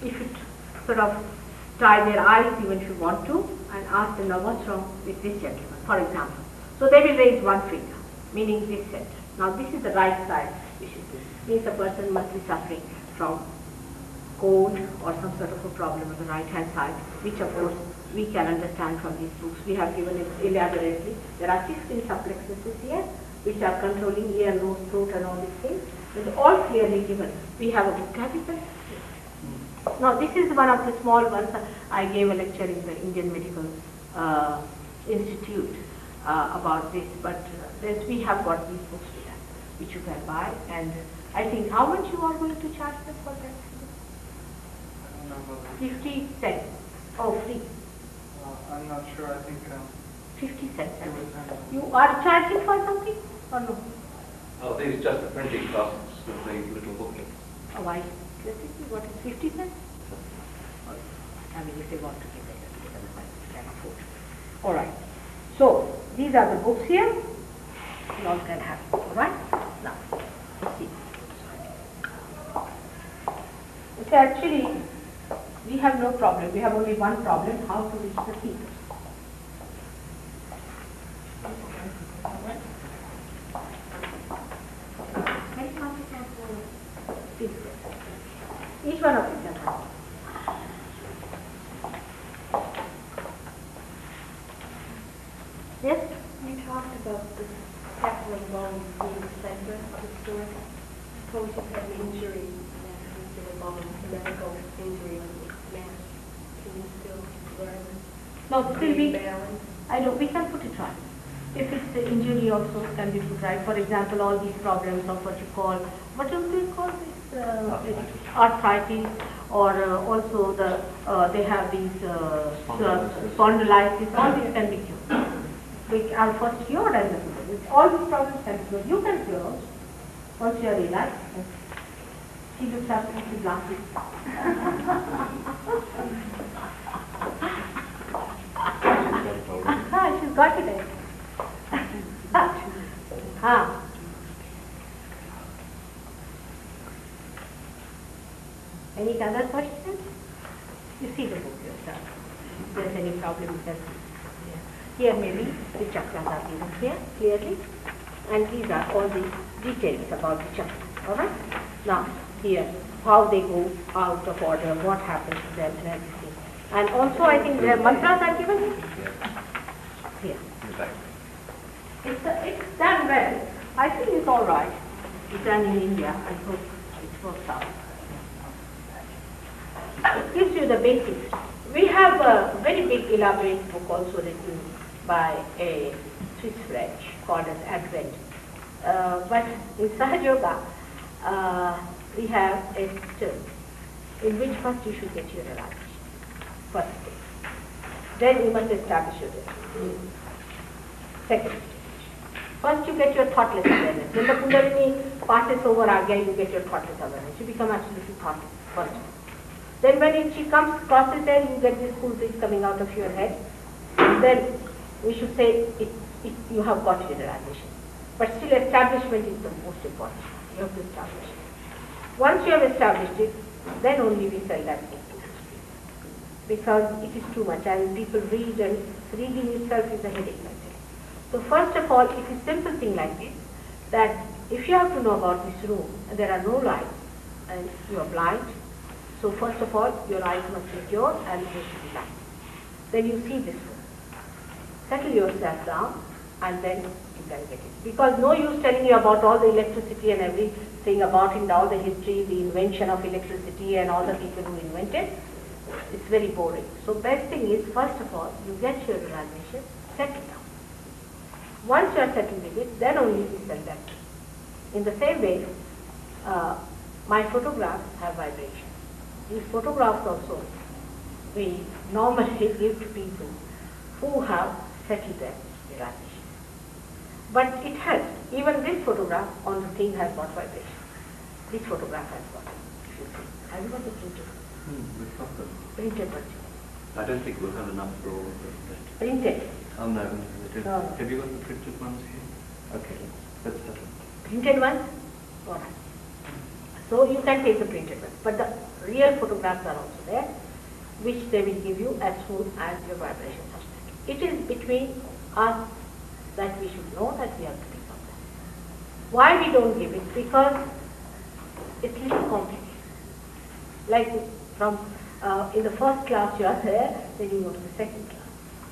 if you sort of tie their eyes, even if you want to, and ask them, now what's wrong with this gentleman, for example. So they will raise one finger, meaning this center. Now this is the right side, which is this. Means a person must be suffering from cold or some sort of a problem on the right hand side, which of course we can understand from these books. We have given it elaborately. There are 16 subplexuses here, which are controlling ear, nose, throat and all these things. It's all clearly given. We have a book. Have you seen? Now this is one of the small ones. I gave a lecture in the Indian Medical Institute about this, but we have got these books here, which you can buy. And I think how much you are going to charge them for that? 50 cents. Oh, free. I'm not sure, I think 50 cents. You are charging for something or no? Oh, these are just the printing costs of the little booklet. Oh, why? What is 50 cents? I mean, if they want to give it, otherwise they can afford. All right. So these are the books here. You all can have it. All right. Now, let's see. So actually, we have no problem. We have only one problem: how to reach the fingers. Each one of you can have. Yes? You talked about the sacral bone being the center of the story. Suppose you've had an injury in that particular bone, a medical injury on the mass. Can you still learn? No, still we, balance? I know, we can put it right. If it's the injury also can be put right. For example, all these problems of what you call, what do they call this? Arthritis, or also they have these spondylitis, all these can be cured. They are first cured and then cured. All these problems can be cured. You can cure also. Once you are relaxed. She looks absolutely glasses. Any other questions? You see the book yourself. If there's any problem, you can see. Here maybe the chakras are given here clearly, and these are all the details about the chakras. Alright? Now, here, how they go out of order, what happens to them and everything. And also I think their mantras are given here. Here. It's done well. I think it's alright. It's done in India. I hope it works out. It gives you the basics. We have a very big elaborate book also written by a Swiss French called as Advent. But in Sahaja Yoga, we have a term in which first you should get your realization. First stage. Then you must establish your destiny. Second stage. First you get your thoughtless awareness. When the Kundalini passes over Agya, you get your thoughtless awareness. You become absolutely thoughtless. First. Then when she crosses there, you get this cool breeze coming out of your head. Then we should say you have got your realization. But still establishment is the most important. You have to establish it. Once you have established it, then only we sell that book. Because it is too much and people read and reading itself is a headache. So first of all, it is simple thing like this, that if you have to know about this room, there are no lights and you are blind, so first of all, your eyes must be pure and they should be light. Then you see this room. Settle yourself down and then you can get it. Because no use telling you about all the electricity and everything about it, all the history, the invention of electricity and all the people who invented. It's very boring. So best thing is, first of all, you get your realization, settle down. Once you are settled with it, then only we sell that. In the same way, my photographs have vibration. These photographs also we normally give to people who have settled their realization. But it helps. Even this photograph on the thing has got vibration. This photograph has got it. If you see. Have you got the printed? We've got them. Printed version. I don't think we'll have enough for all of them. Printed. Oh no. No. Have you got the printed ones here? Okay, let's have them. Printed ones? All right. So you can take the printed ones. But the real photographs are also there, which they will give you as soon as your vibrations are set. It is between us that we should know that we have to become that. Why we don't give it? Because it's a little complicated. Like from in the first class you are there, then you go to the second class.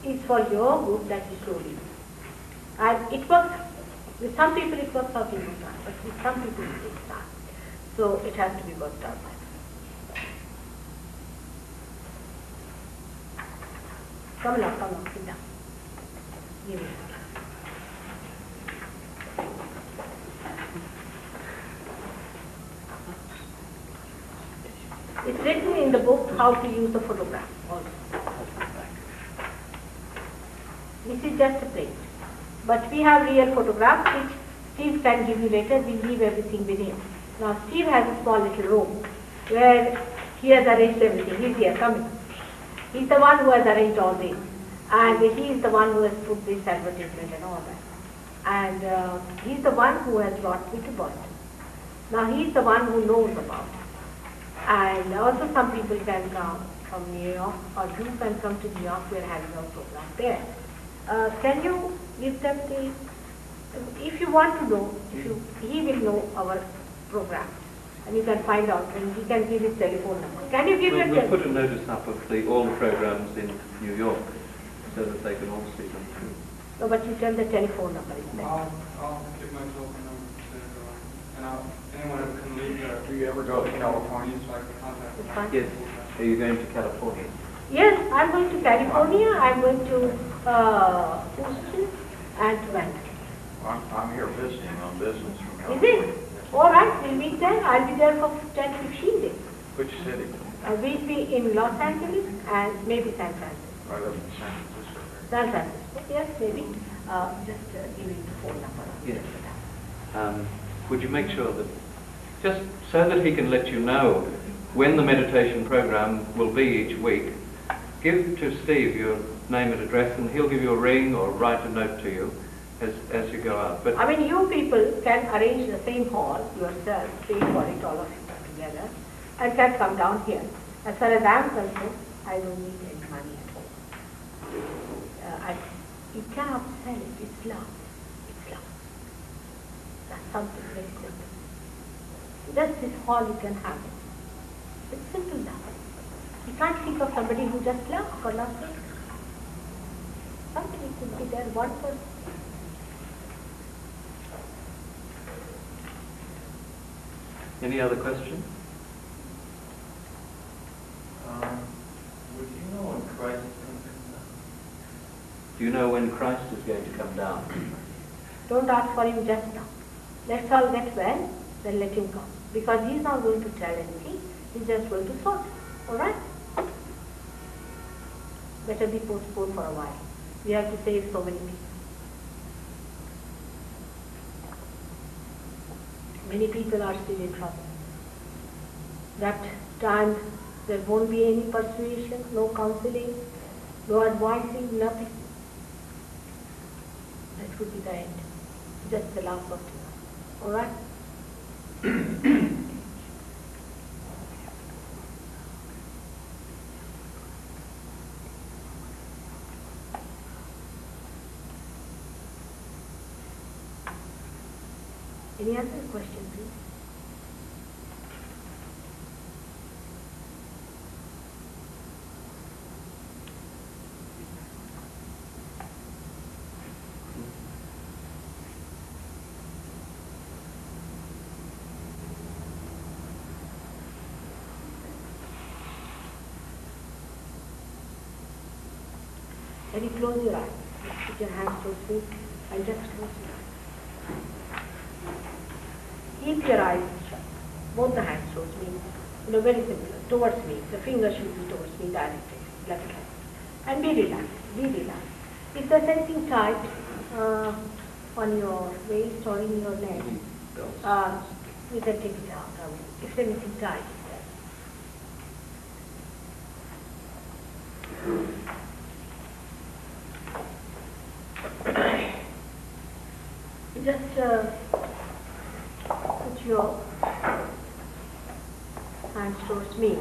It's for your group that you slowly do. And it works. With some people it works out in no time, but with some people it takes time. So it has to be worked out by them. Come along, sit down. Give it. It's written in the book how to use the photograph also. This is just a print. But we have real photographs which Steve can give you later. We leave everything with him. Now Steve has a small little room where he has arranged everything. He's here, coming. He's the one who has arranged all this. And he is the one who has put this advertisement and all that. And he's the one who has brought me to Boston. Now he's the one who knows about it. And also some people can come from New York, or you can come to New York. We're having our program there. Can you give them the, if you want to know, he will know our program. And you can find out, and he can give his telephone number. Can you give your We'll put a notice up of all the programs in New York so that they can all see them too. No, but you tell the telephone number. I'll give my telephone number and anyone who can leave there. Do you ever go to California? So I can contact them. Fine. Yes. Are you going to California? Yes, I'm going to California. I'm going to Houston and Vancouver. I'm here visiting on business from Is California. it? All right, we'll meet there. I'll be there for 10, 15 days. Which city? We'll be in Los Angeles and maybe San Francisco. I live in San Francisco. San Francisco, yes, maybe. Just give me the phone number. Yes. Would you make sure that, just so that he can let you know when the meditation program will be each week, give to Steve your name and address and he'll give you a ring or write a note to you as you go out. But I mean, you people can arrange the same hall yourself, pay for it, all of you together, I can come down here. As far as I am concerned, I don't need any money at all. You cannot sell it. It's love. It's love. That's something very simple. Just this hall you can have it. It's simple love. You can't think of somebody who just loves for love's sake. Somebody could be there, one person. Any other questions? Would you know when Christ is going to come down? Do you know when Christ is going to come down? Don't ask for him just now. Let's all get well, then let him come. Because he's not going to tell anything, he's just going to sort. Alright? Better be postponed for a while. We have to save so many people. Many people are still in trouble. That time there won't be any persuasion, no counseling, no advising, nothing. That would be the end. Just the last of it. Alright? Any other question, please? Can you close your eyes? Put your hands towards me and just close your eyes. Keep your eyes shut. Both the hands towards me. Very simple. Towards me. The finger should be towards me directly. Left hand. And be relaxed. Be relaxed. If there's anything tight on your waist or in your neck, you can take it out. If there's anything tight, just put your hands towards me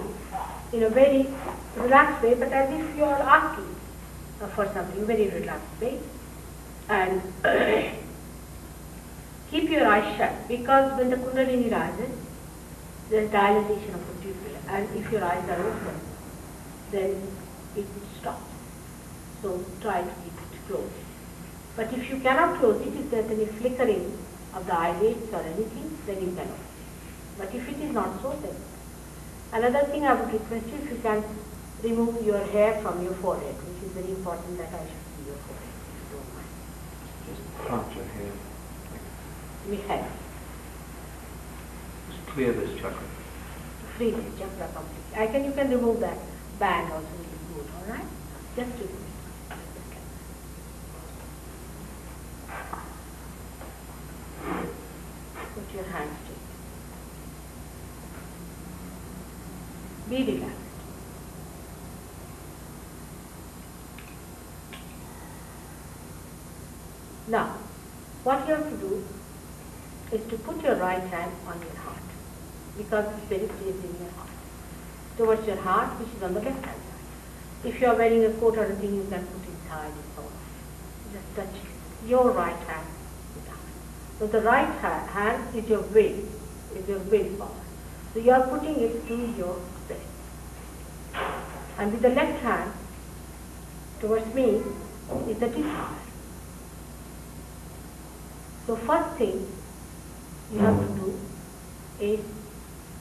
in a very relaxed way, but as if you are asking for something, very relaxed way. And keep your eyes shut, because when the Kundalini rises, there is dilatation of the pupil, and if your eyes are open, then it stops. So try to keep it closed. But if you cannot close it, if there is any flickering of the eyelids or anything, then you cannot. But if it is not so, then. Another thing I would request you, if you can remove your hair from your forehead, which is very important that I should see your forehead, if you don't mind. Just plant your hair. We have. Just clear this chakra. Free this chakra completely. You can remove that band also, which is good, alright? Just remove it. Put your hands straight. Be relaxed. Now, what you have to do is to put your right hand on your heart, because the spirit is in your heart, towards your heart, which is on the left hand side. If you are wearing a coat or a thing, you can put inside and so on. Just touch your right hand with the heart. So the right hand is your willpower. So you are putting it to your spirit. And with the left hand towards me is the desire. So first thing you have to do is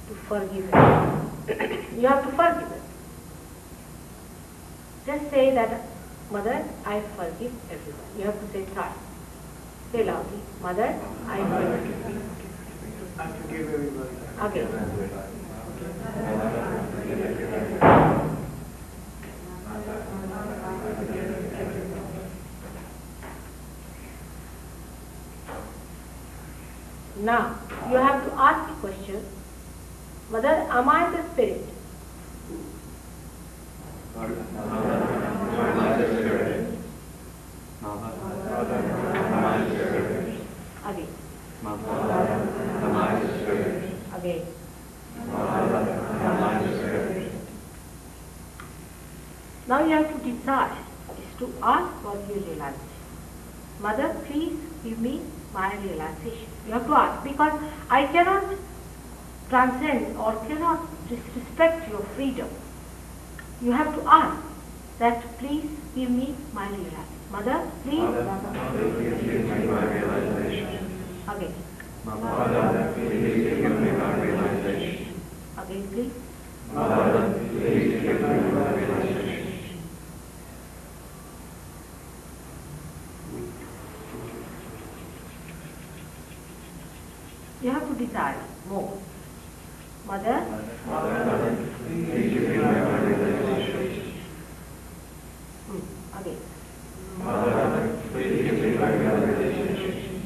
to forgive it. You have to forgive it. Just say that, Mother, I forgive everyone. You have to say twice. Say loudly, Mother, I forgive. I forgive everybody. Again. Now, you have to ask the question, Mother, am I the spirit? Mother, am I the spirit? Mother, am I the spirit? Again. Mother, am I the spirit? Again. Mother, am desire is to ask for your realization. Mother, please give me my realization. You have to ask, because I cannot transcend or cannot disrespect your freedom. You have to ask that please give me my realization. Mother, please. Mother, please give me my realization. Again. Mother, please give me my realization. Again, please. Mother, please give me my realization. You have to desire more. Mother, Mother, please give me my realization. Again. Mother, please give me my realization.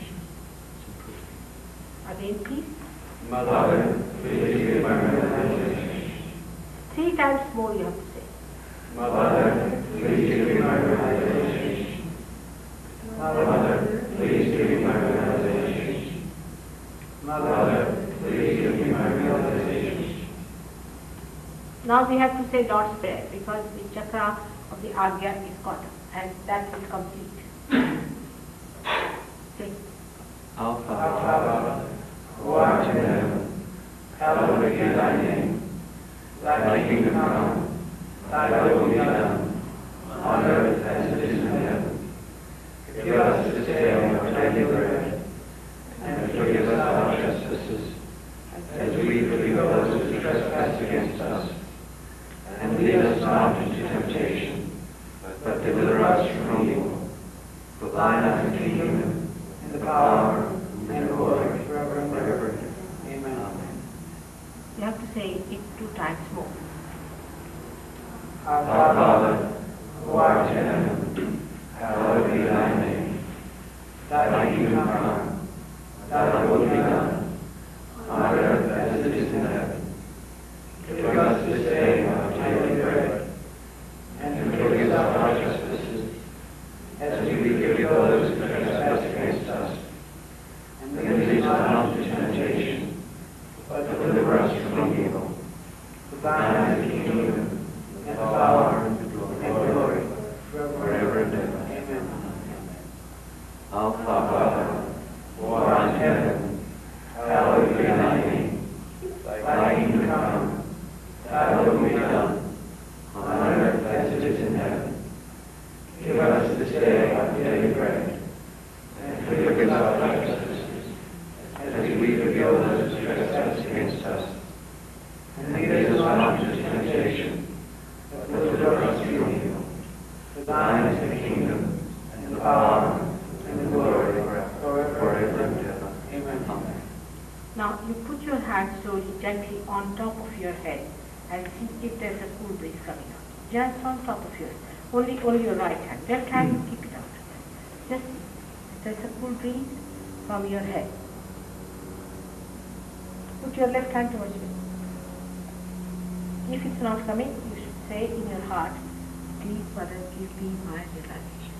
Again, please. Mother, please give me my realization. 3 times more you have to say. Mother, please give me my realization. Mother, please give me my realization. Mother, please give me my realization. Now we have to say Lord's Prayer, because the chakra of the Agya is caught up, and that will complete. Say. Our Father, who art in heaven, hallowed be thy name. Thy kingdom come, thy will be done, on earth as it is in heaven. Give us this day our daily bread, and forgive us our trespasses, as we forgive those who trespass against us. And lead us not into temptation, but deliver us from evil. For thine is the kingdom, and the power, and the glory, forever and ever. Amen. You have to say it 2 times more. Our Father, who art in heaven, hallowed be thy name. Thy kingdom come, thy will be done, on earth as it is in heaven. Give us this day our daily bread, and forgive us our trespasses, as we forgive those who trespass against us. And lead us not into temptation, but deliver us from evil. For thine is the kingdom, and the power, and the glory, forever and ever. Amen. Our Father, who art in heaven, hallowed be thy name. Thy kingdom come, thy will be done, on earth as it is in heaven. Give us this day our daily bread, and forgive us our trespasses, as we forgive those who trespass against us. And lead us not into temptation, but deliver us from evil. For thine is the kingdom, and the power, and the glory, forever and ever. Amen. Now you put your hand slowly, gently on top of your head, and see if there's a cool breeze coming out. Just on top of your head. Only your right hand. Left hand, you keep it out. Just if there's a cool breeze from your head. Put your left hand towards me. If it's not coming, you should say in your heart, please Mother, give me my realization.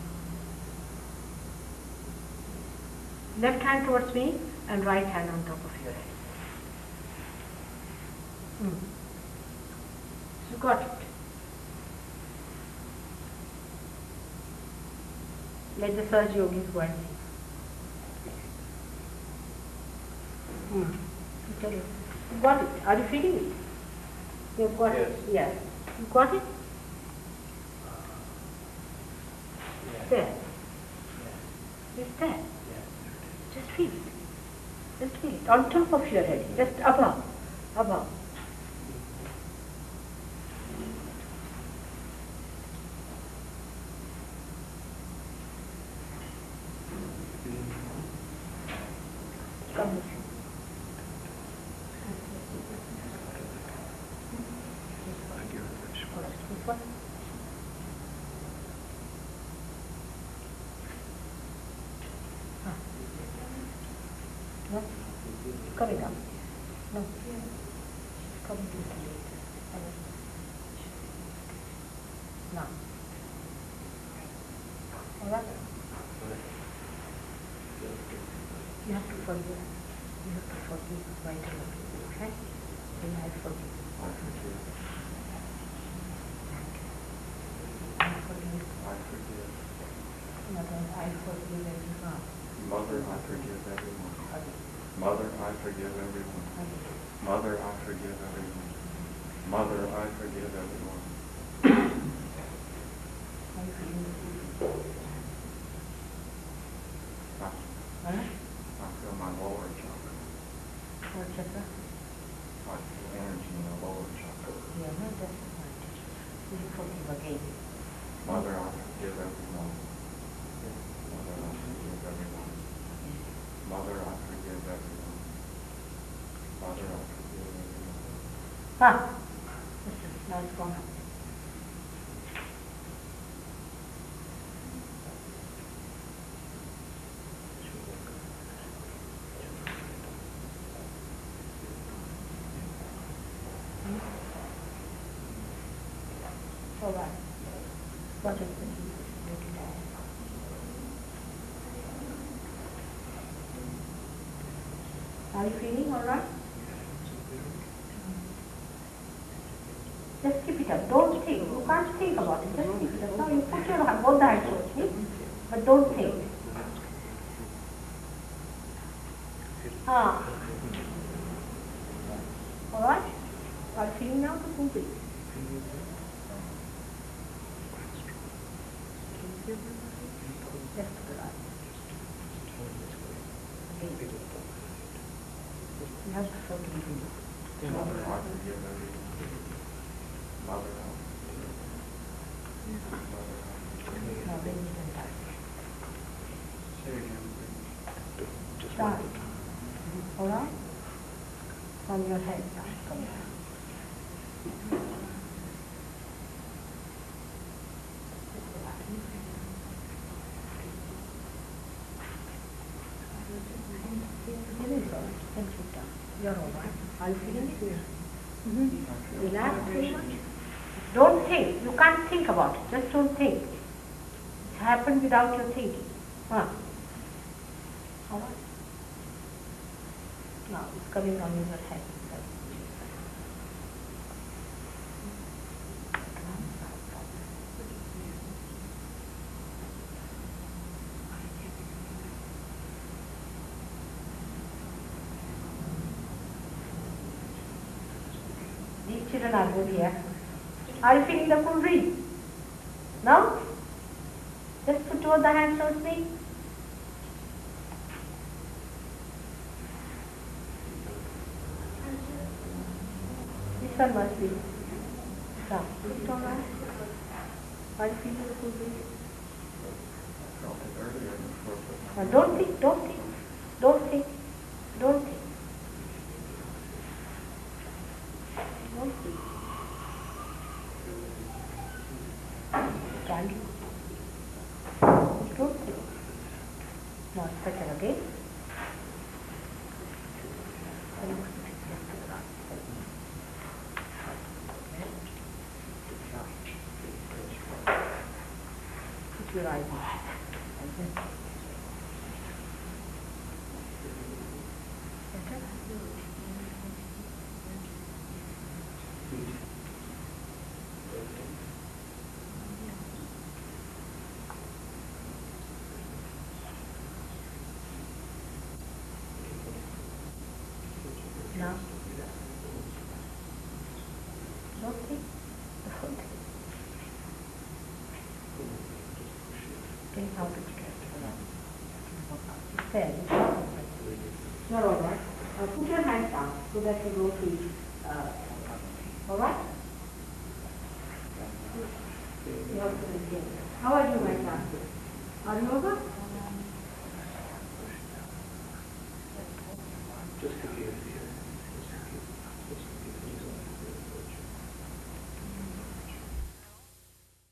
Left hand towards me and right hand on top of your head. You got it. Let the Surge Yogis go and see. Tell you. You got it. Are you feeling it? You've got it? Yes. You got it? There. It's there. Just feel it. Just feel it. On top of your head. Just above. Above. Come with you. This one. No? Coming up. No. Coming to the now. All right? You have to forgive. You have to forgive right away. Okay? Then I forgive. Thank you. Mother, I forgive everyone. Mother, I forgive everyone. Mother, I forgive everyone. Mother, I forgive everyone. I feel my lower chakra. What chakra? I feel energy in the lower chakra. Yeah, no, that's not it. You forgive again. Mother, I forgive everyone. Mother, I forgive everyone. Mother, I forgive everyone. Mother, I forgive everyone. Ah, listen, now it's gone. All right. What is the Are you feeling all right? Just keep it up. Don't think. You can't think about it. Just keep it up. Now you put your both the hands towards me, but don't think. Ah. All right? Are you feeling now to complete? Just relax. Okay. You have to forgive me. Mother, I forgive everyone. Mother, I forgive. Mother, I forgive. Now then you can touch. Say again, please. Start. All right? From your head down. Come here. You're all right. Are you feeling it? Relax very much. Don't think. You can't think about it. Just don't think. It's happened without your thinking. Huh? All right? Now it's coming on in your head. These children are good here. Are you feeling the full breeze? No? Just put both the hands towards me. This one must be. Now, put it on right. Are you feeling the full breeze? I felt it earlier before. Now don't think, don't think, don't think, don't think. Don't think. Stand. Don't think. Now better again. Put your eyes on. Now, don't think. Don't think. Think how to get it around. It's there. You're all right. Put your hands down so that you don't feel. All right? You have to begin. How are you, my son? Are you over?